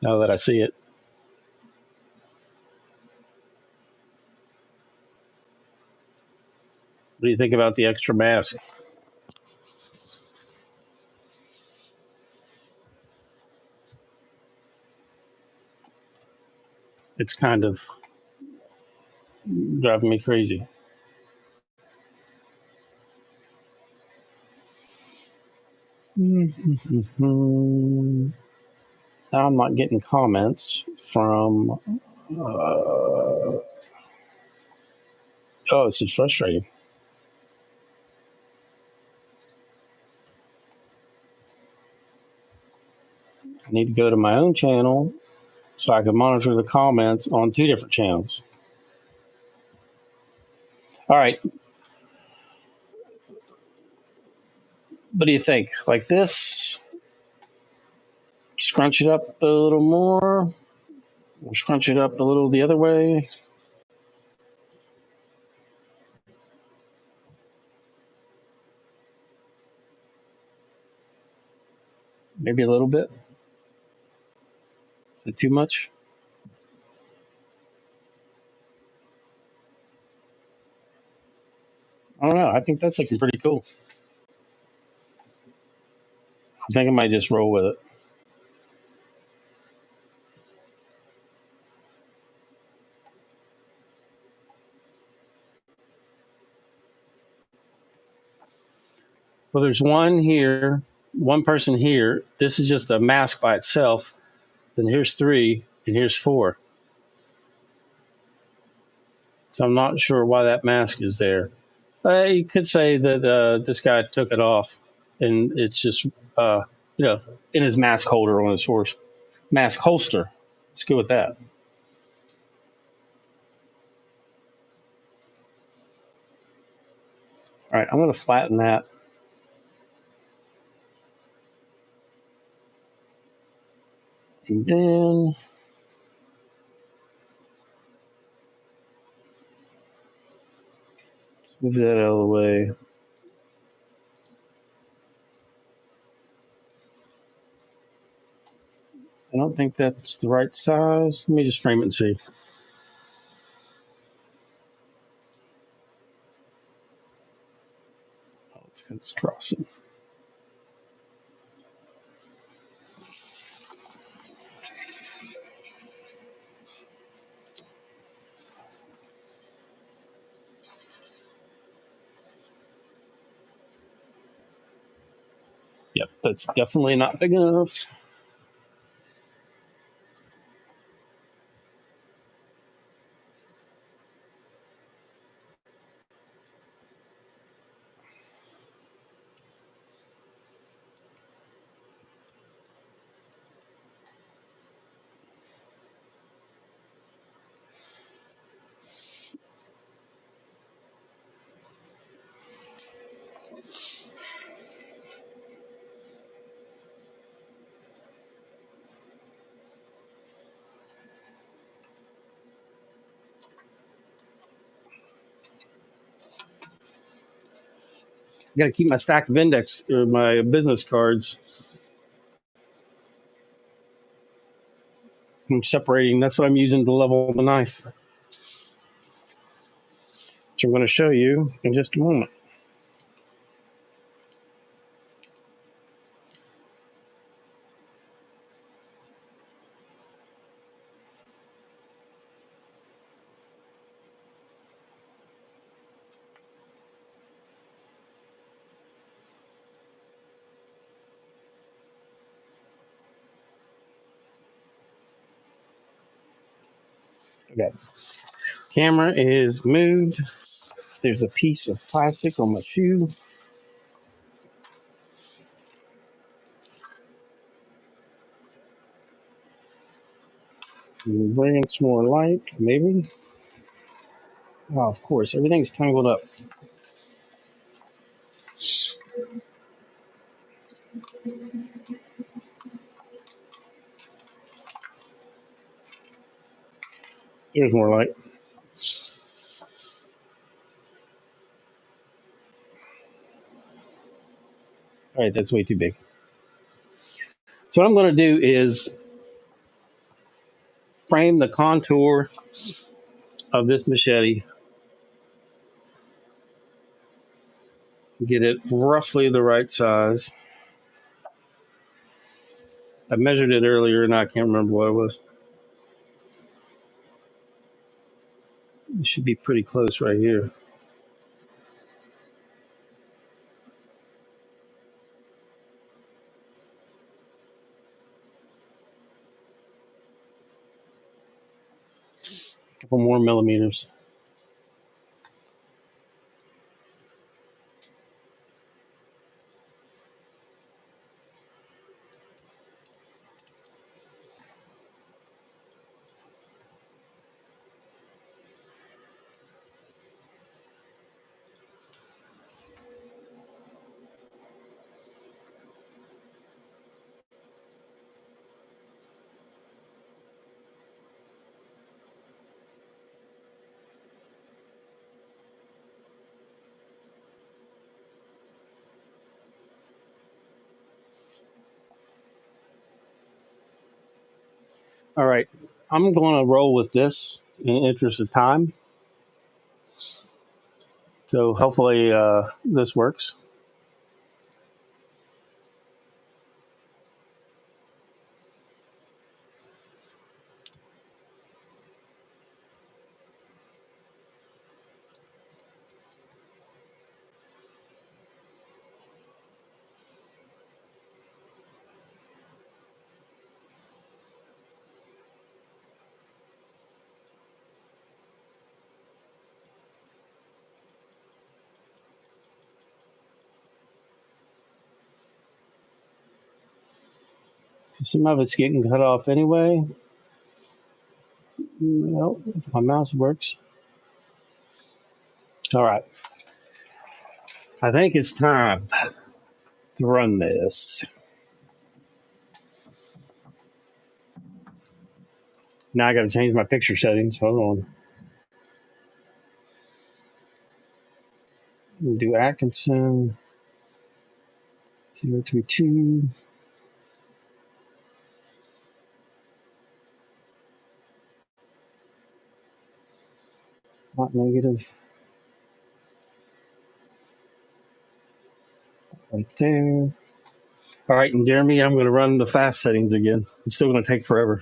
S1: Now that I see it. What do you think about the extra mask? It's kind of driving me crazy. Now I'm not getting comments from. Oh, this is frustrating. I need to go to my own channel so I can monitor the comments on 2 different channels. All right. What do you think? Like this? Scrunch it up a little more? Or scrunch it up a little the other way? Maybe a little bit? Is it too much? I don't know. I think that's looking pretty cool. I think I might just roll with it. Well, there's one here, one person here. This is just a mask by itself. Then here's 3, and here's 4. So I'm not sure why that mask is there. You could say that this guy took it off, and it's just in his mask holder on his horse. Mask holster. Let's go with that. All right, I'm going to flatten that. And then move that out of the way. I don't think that's the right size. Let me just frame it and see. Oh, it's crossing. Yep, that's definitely not big enough. I got to keep my stack of index or my business cards. I'm separating. That's what I'm using to level the knife, which I'm going to show you in just a moment. Okay. Camera is moved. There's a piece of plastic on my shoe. Bring in some more light, maybe. Oh, of course, everything's tangled up. There's more light. All right, that's way too big. So what I'm going to do is frame the contour of this machete, get it roughly the right size. I measured it earlier and I can't remember what it was. It should be pretty close right here. A couple more millimeters. All right, I'm going to roll with this in the interest of time. So hopefully this works. Some of it's getting cut off anyway. Well, if my mouse works. All right. I think it's time to run this. Now I got to change my picture settings. Hold on. Do Atkinson 032. Not negative. Right there. All right, and Jeremy, I'm going to run the fast settings again. It's still going to take forever.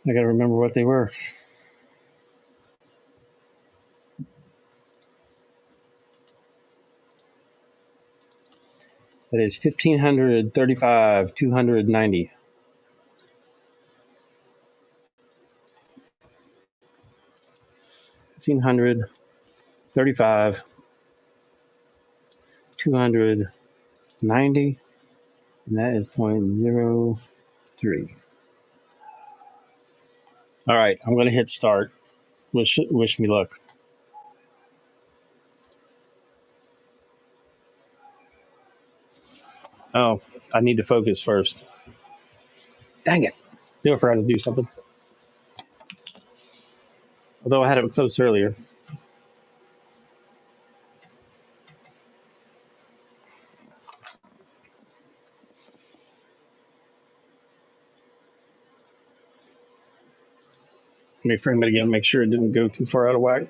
S1: I got to remember what they were. That is 1,535, 290. 1,535, 290, and that is 0.03. All right, I'm going to hit start. Wish me luck. Oh, I need to focus first. Dang it. I forgot to do something. Although I had it close earlier. Let me frame it again, make sure it didn't go too far out of whack.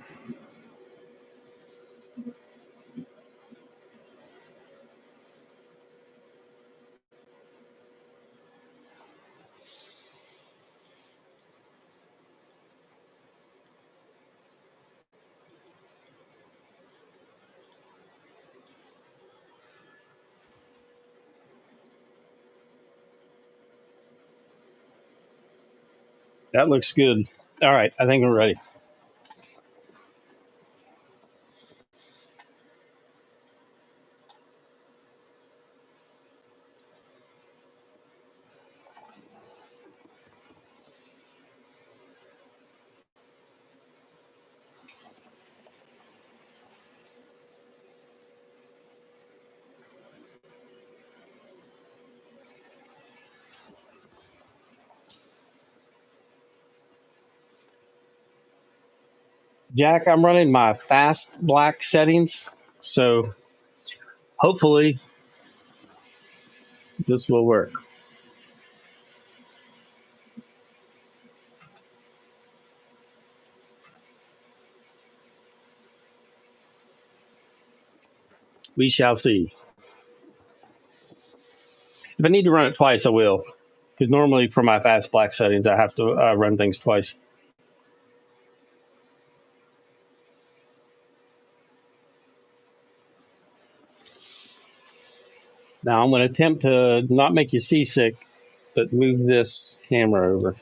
S1: That looks good. All right, I think we're ready. Jack, I'm running my fast black settings, so hopefully this will work. We shall see. If I need to run it twice, I will. Because normally for my fast black settings, I have to run things twice. Now I'm going to attempt to not make you seasick, but move this camera over.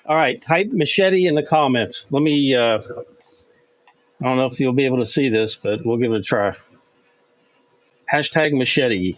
S1: All right, type Machete in the comments. Let me, I don't know if you'll be able to see this, but we'll give it a try. Hashtag Machete.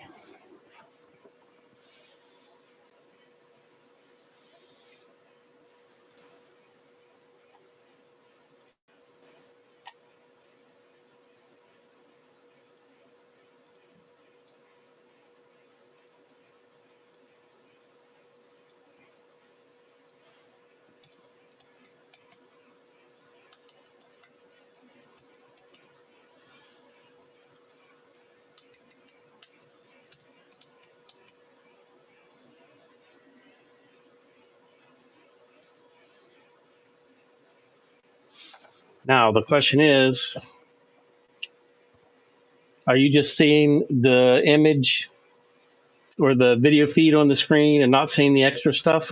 S1: Now, the question is, are you just seeing the image or the video feed on the screen and not seeing the extra stuff?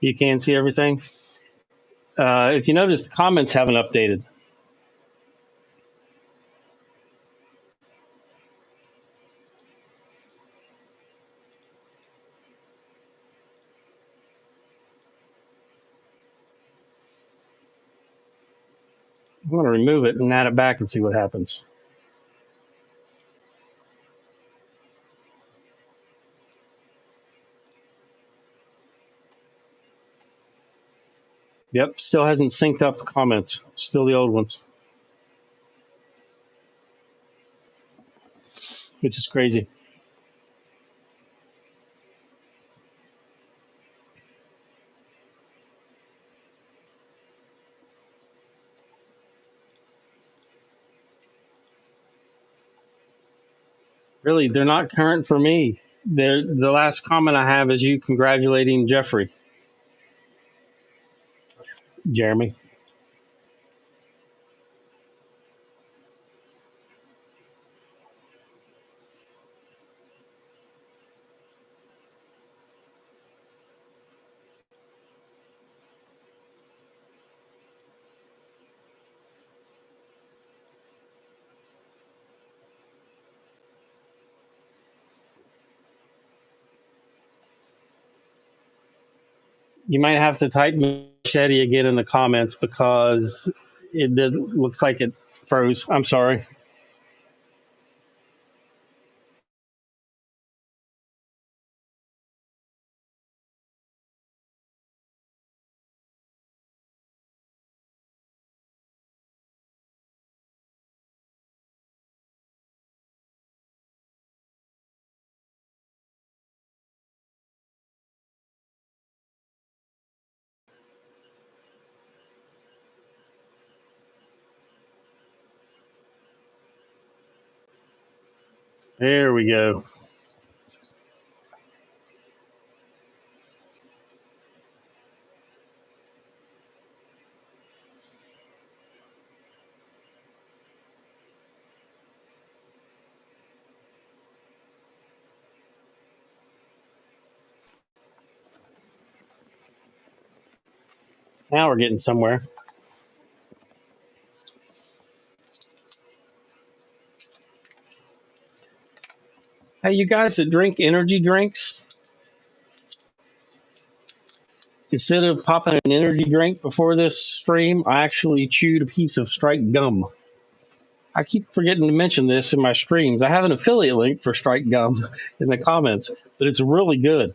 S1: You can see everything. If you notice, the comments haven't updated. I'm going to remove it and add it back and see what happens. Yep, still hasn't synced up the comments. Still the old ones, which is crazy. Really, they're not current for me. The last comment I have is you congratulating Jeffrey. Jeremy. You might have to type Machete again in the comments because looks like it froze. I'm sorry. There we go. Now we're getting somewhere. Hey, you guys that drink energy drinks, instead of popping an energy drink before this stream, I actually chewed a piece of strike gum. I keep forgetting to mention this in my streams. I have an affiliate link for strike gum in the comments, but it's really good.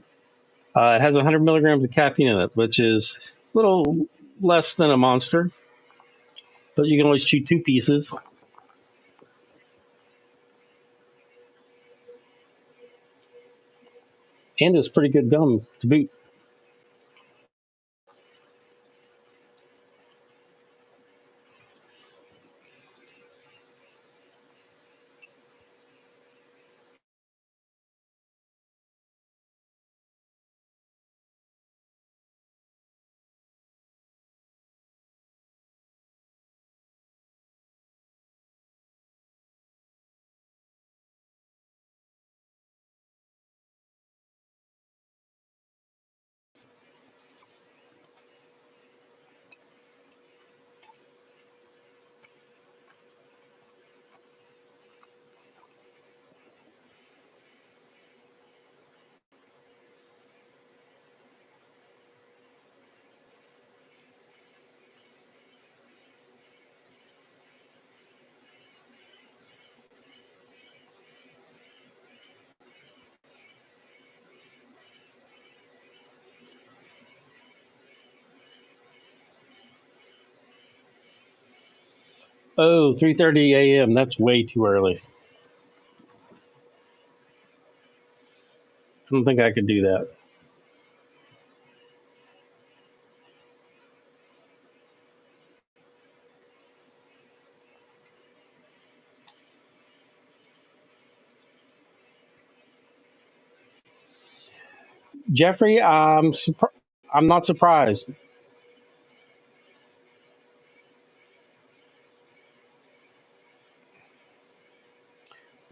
S1: It has 100 milligrams of caffeine in it, which is a little less than a monster, but you can always chew two pieces. And it's pretty good gum to boot. Oh, 3:30 a.m. That's way too early. I don't think I could do that. Jeffrey, I'm not surprised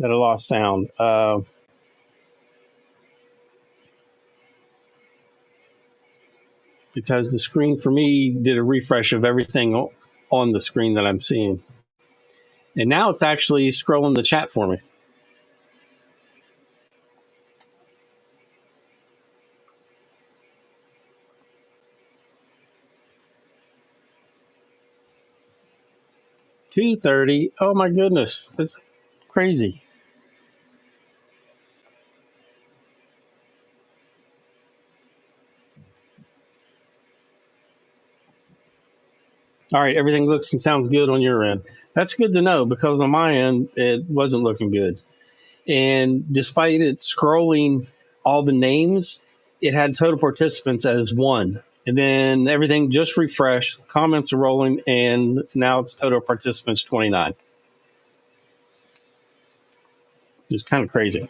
S1: that I lost sound. Because the screen for me did a refresh of everything on the screen that I'm seeing. And now it's actually scrolling the chat for me. 2:30. Oh my goodness, that's crazy. All right, everything looks and sounds good on your end. That's good to know because on my end, it wasn't looking good. And despite it scrolling all the names, it had total participants as one. And then everything just refreshed, comments are rolling, and now it's total participants 29. It's kind of crazy.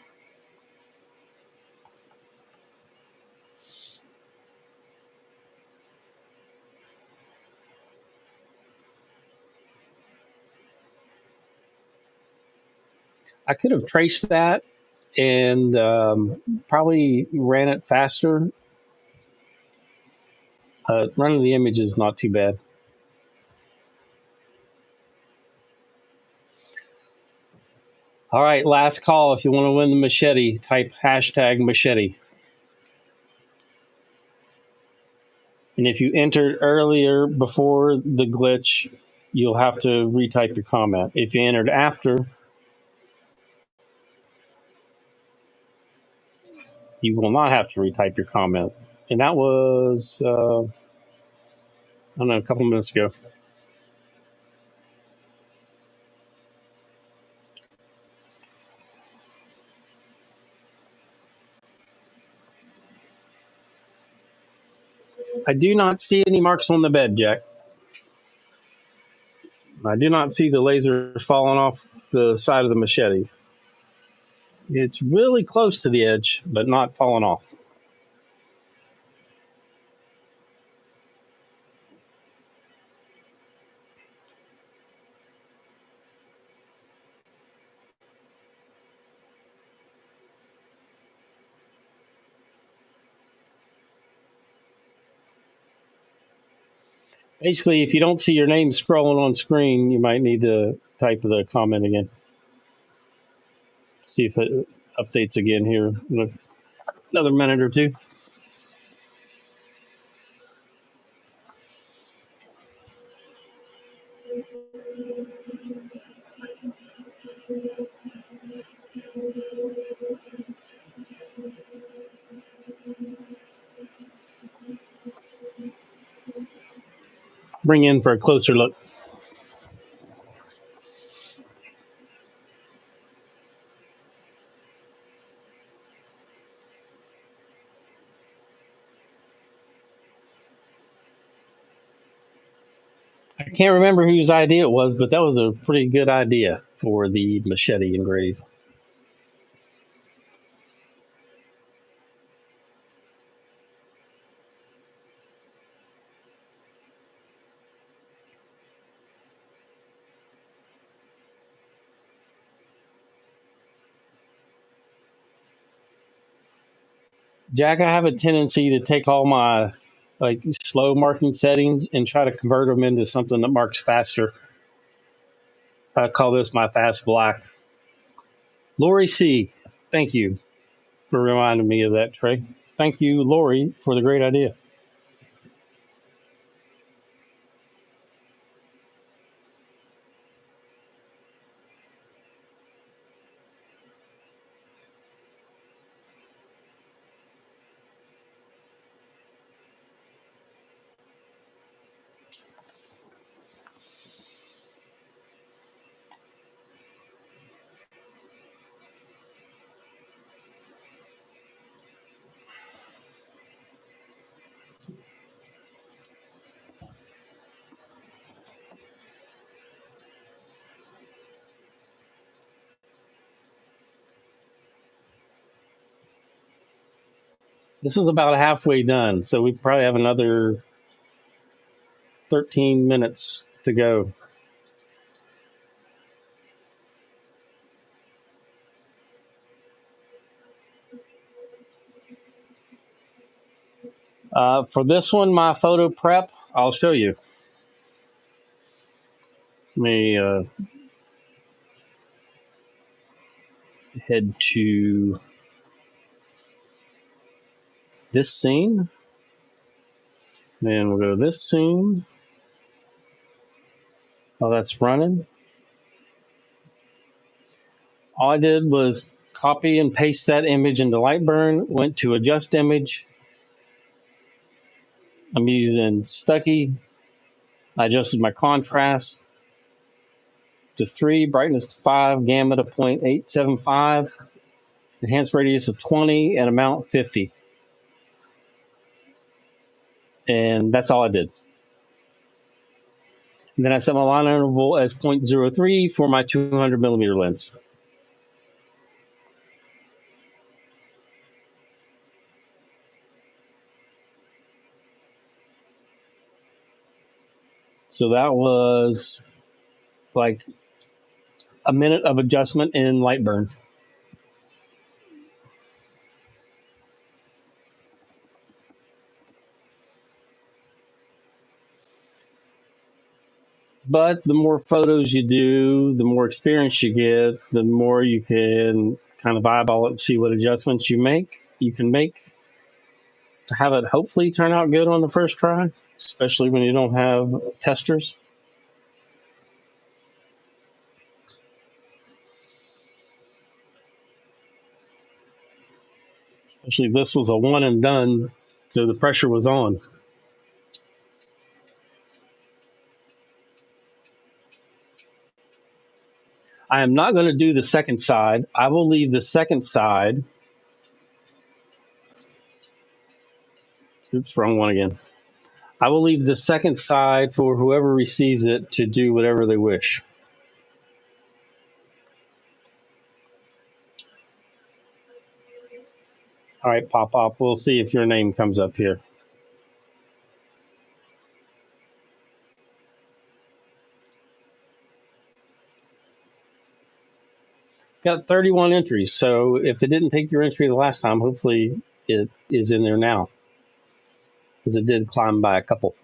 S1: I could have traced that and probably ran it faster. Running the image is not too bad. All right, last call. If you want to win the machete, type hashtag machete. And if you entered earlier before the glitch, you'll have to retype your comment. If you entered after, you will not have to retype your comment. And that was, I don't know, a couple minutes ago. I do not see any marks on the bed, Jack. I do not see the lasers falling off the side of the machete. It's really close to the edge, but not falling off. Basically, if you don't see your name scrolling on screen, you might need to type the comment again. See if it updates again here in another minute or two. Bring in for a closer look. I can't remember whose idea it was, but that was a pretty good idea for the machete engrave. Jack, I have a tendency to take all my slow marking settings and try to convert them into something that marks faster. I call this my fast black. Lori C, thank you for reminding me of that, Trey. Thank you, Lori, for the great idea. This is about halfway done, so we probably have another 13 minutes to go. For this one, my photo prep, I'll show you. Let me head to this scene. Then we'll go to this scene. Oh, that's running. All I did was copy and paste that image into Lightburn, went to adjust image. I'm using Stucky. I adjusted my contrast to 3, brightness to 5, gamma to 0.875, enhanced radius of 20, and amount 50. And that's all I did. And then I set my line interval as 0.03 for my 200 millimeter lens. So that was like a minute of adjustment in Lightburn. But the more photos you do, the more experience you get, the more you can kind of eyeball it and see what adjustments you can make to have it hopefully turn out good on the first try, especially when you don't have testers. Especially this was a one and done, so the pressure was on. I am not going to do the second side. I will leave the second side. Oops, wrong one again. I will leave the second side for whoever receives it to do whatever they wish. All right, Pop, we'll see if your name comes up here. Got 31 entries, so if it didn't take your entry the last time, hopefully it is in there now, because it did climb by a couple.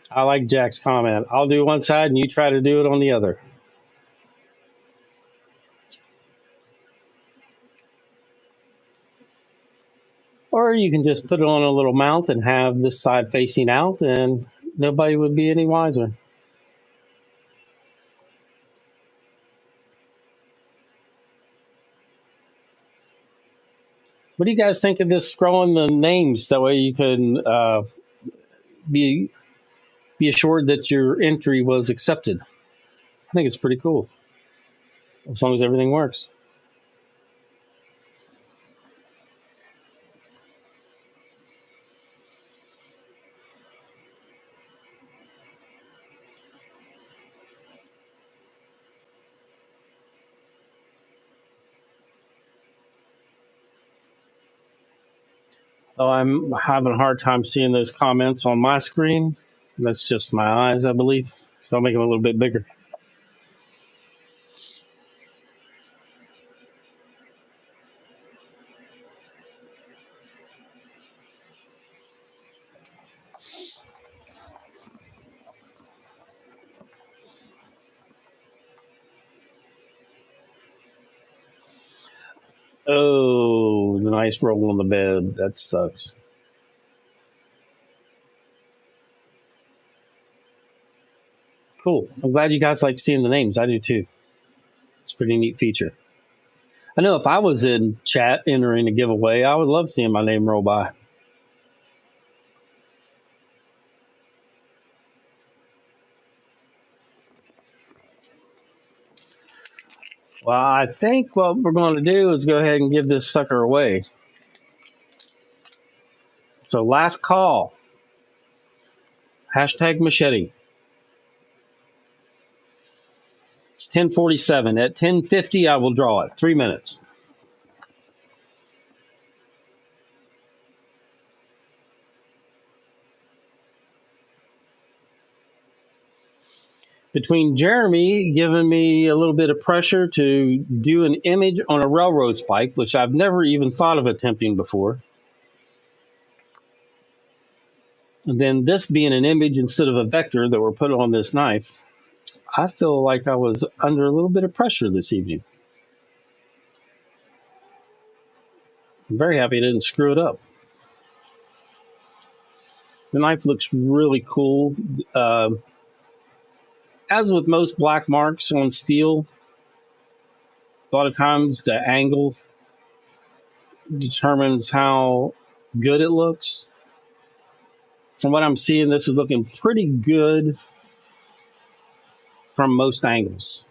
S1: I like Jack's comment. I'll do one side and you try to do it on the other. Or you can just put it on a little mount and have this side facing out and nobody would be any wiser. What do you guys think of this scrolling the names? That way you can be assured that your entry was accepted. I think it's pretty cool, as long as everything works. Oh, I'm having a hard time seeing those comments on my screen. That's just my eyes, I believe. So I'll make them a little bit bigger. Oh, the nice roll on the bed. That sucks. Cool. I'm glad you guys like seeing the names. I do too. It's a pretty neat feature. I know if I was in chat entering a giveaway, I would love seeing my name roll by. Well, I think what we're going to do is go ahead and give this sucker away. So last call. Hashtag Machete. It's 10:47. At 10:50, I will draw it. 3 minutes. Between Jeremy giving me a little bit of pressure to do an image on a railroad spike, which I've never even thought of attempting before, and then this being an image instead of a vector that we're putting on this knife, I feel like I was under a little bit of pressure this evening. I'm very happy I didn't screw it up. The knife looks really cool. As with most black marks on steel, a lot of times the angle determines how good it looks. From what I'm seeing, this is looking pretty good from most angles.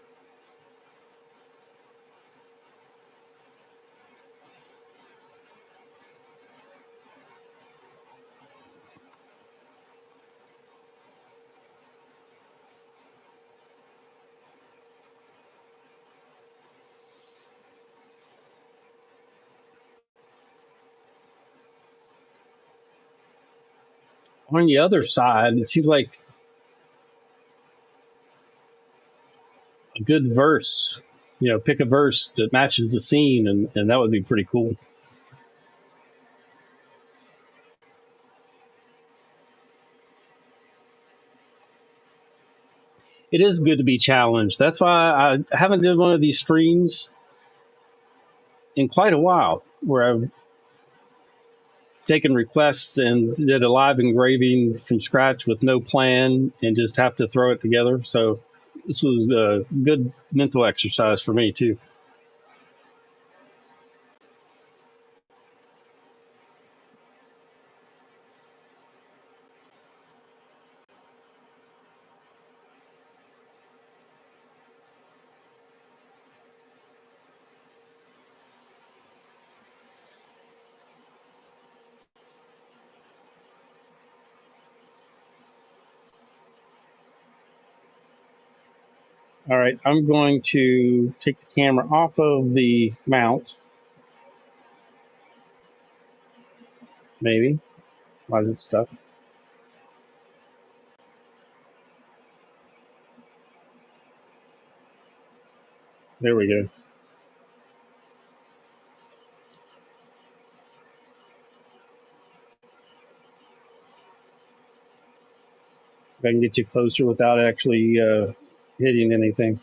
S1: On the other side, it seems like a good verse. Pick a verse that matches the scene, and that would be pretty cool. It is good to be challenged. That's why I haven't done one of these streams in quite a while where I've taken requests and did a live engraving from scratch with no plan and just have to throw it together. So this was a good mental exercise for me too. All right, I'm going to take the camera off of the mount. Maybe. Why is it stuck? There we go. If I can get you closer without actually hitting anything.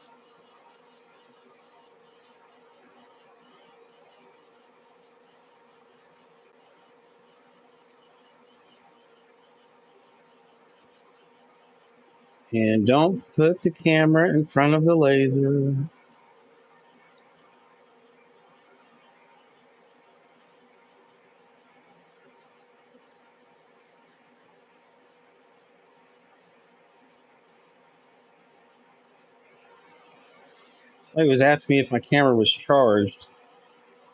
S1: And don't put the camera in front of the laser. It was asking me if my camera was charged,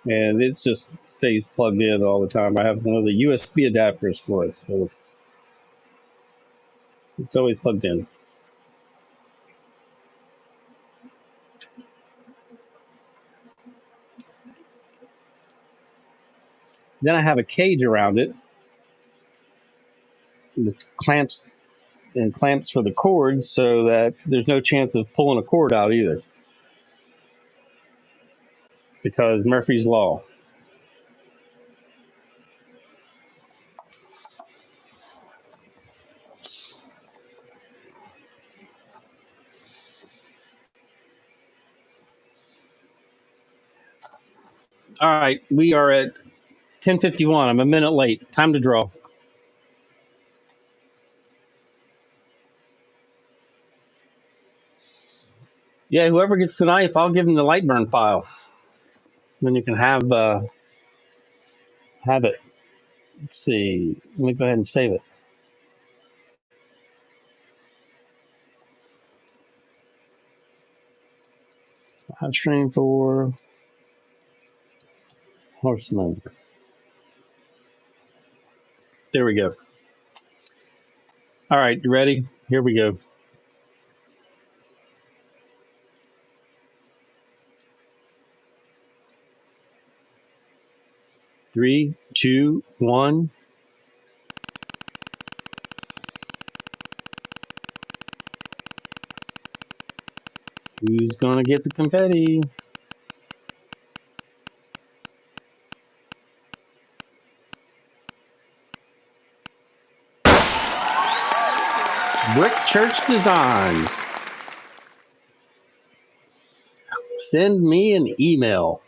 S1: and it just stays plugged in all the time. I have one of the USB adapters for it, so it's always plugged in. Then I have a cage around it with clamps for the cords so that there's no chance of pulling a cord out either, because Murphy's Law. All right, we are at 10:51. I'm a minute late. Time to draw. Yeah, whoever gets the knife, I'll give them the light burn file. Then you can have it. Let's see. Let me go ahead and save it. Live stream for Horseman. There we go. All right, you ready? Here we go. Three, two, one. Who's gonna get the confetti? Brick Church Designs. Send me an email.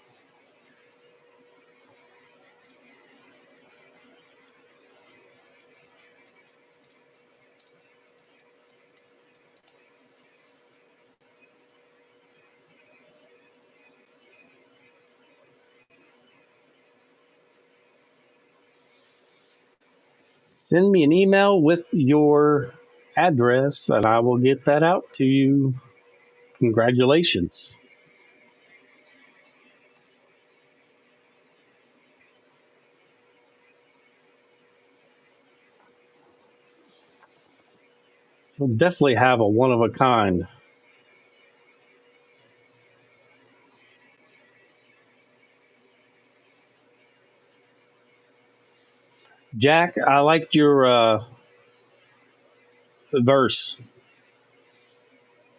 S1: Send me an email with your address, and I will get that out to you. Congratulations. You'll definitely have a one of a kind. Jack, I liked your verse.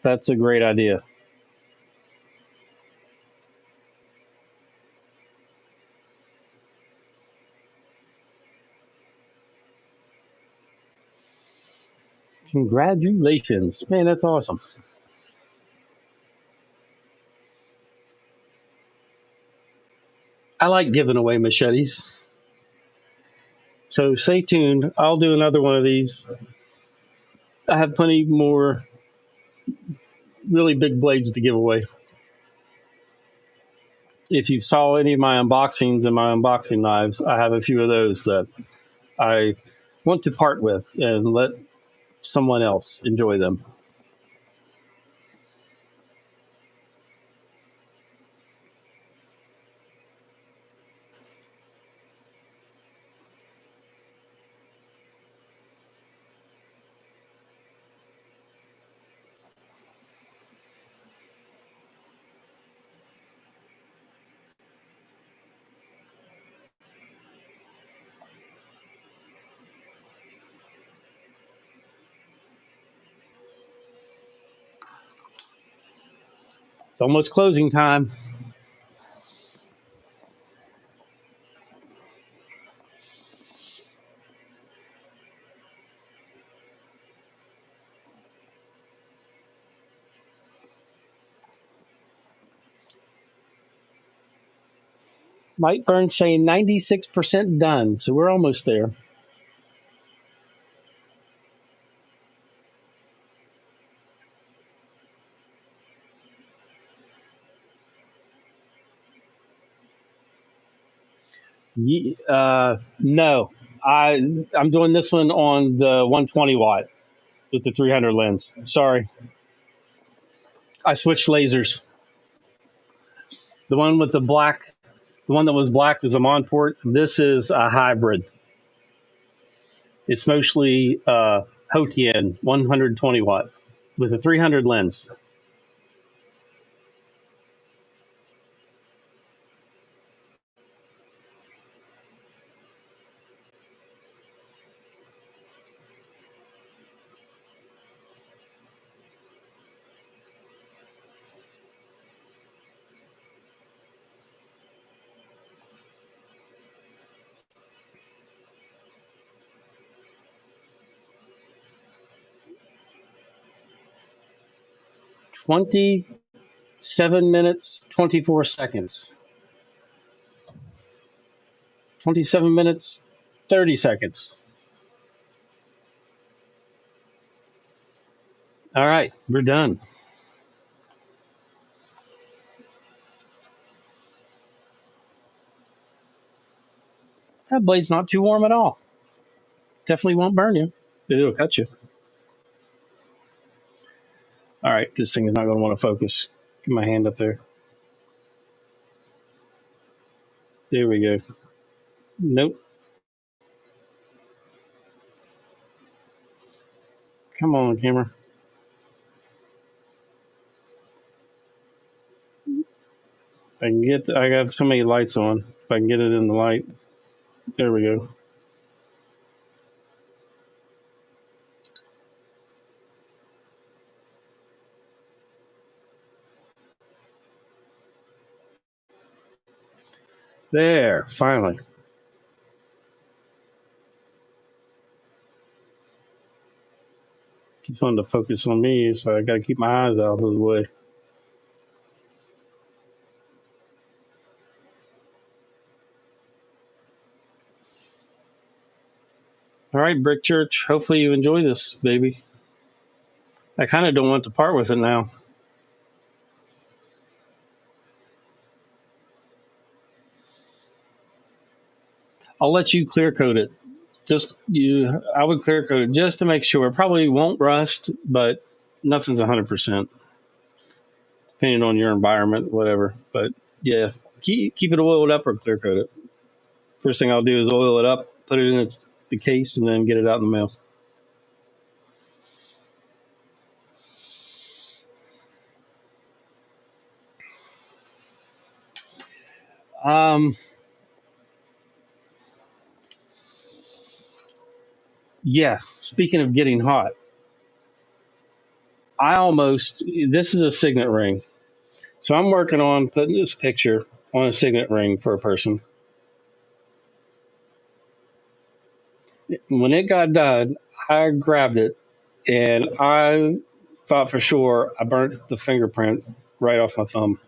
S1: That's a great idea. Congratulations. Man, that's awesome. I like giving away machetes. So stay tuned. I'll do another one of these. I have plenty more really big blades to give away. If you saw any of my unboxings and my unboxing knives, I have a few of those that I want to part with and let someone else enjoy them. It's almost closing time. Mike Burns saying 96% done, so we're almost there. No, I'm doing this one on the 120 watt with the 300 lens. Sorry, I switched lasers. The one with the black, the one that was black was a Montfort. This is a hybrid. It's mostly Hotien 120 watt with a 300 lens. Twenty-seven minutes, 24 seconds. 27 minutes, 30 seconds. All right, we're done. That blade's not too warm at all. Definitely won't burn you. It'll cut you. All right, this thing is not going to want to focus. Get my hand up there. There we go. Nope. Come on, camera. I got so many lights on. If I can get it in the light. There we go. There, finally. Keeps wanting to focus on me, so I got to keep my eyes out of the way. All right, Brick Church. Hopefully you enjoy this, baby. I kind of don't want to part with it now. I'll let you clear coat it. I would clear coat it just to make sure. It probably won't rust, but nothing's 100%, depending on your environment, whatever. But yeah, keep it oiled up or clear coat it. First thing I'll do is oil it up, put it in the case, and then get it out in the mail. Yeah, speaking of getting hot, this is a signet ring. So I'm working on putting this picture on a signet ring for a person. When it got done, I grabbed it and I thought for sure I burnt the fingerprint right off my thumb.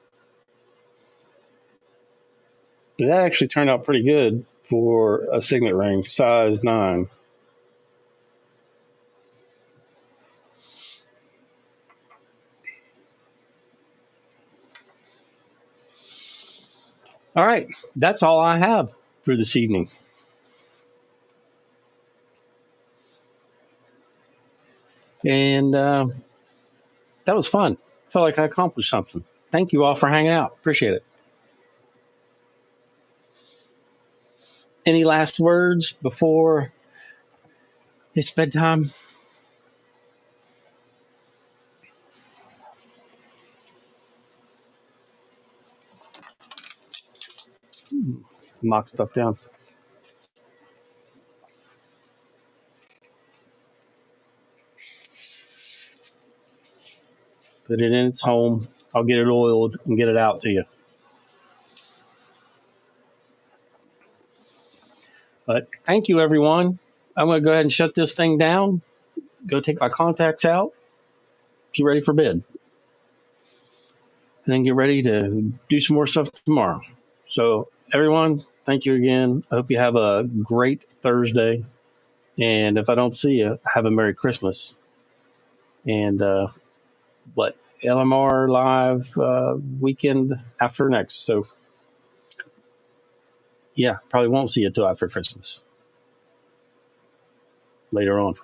S1: But that actually turned out pretty good for a signet ring, size 9. All right, that's all I have for this evening. And that was fun. Felt like I accomplished something. Thank you all for hanging out. Appreciate it. Any last words before it's bedtime? Knock stuff down. Put it in its home. I'll get it oiled and get it out to you. But thank you, everyone. I'm going to go ahead and shut this thing down, go take my contacts out, get ready for bed, and then get ready to do some more stuff tomorrow. So, everyone, thank you again. I hope you have a great Thursday. And if I don't see you, have a Merry Christmas. And LMR live weekend after next. So, yeah, probably won't see you till after Christmas. Later on.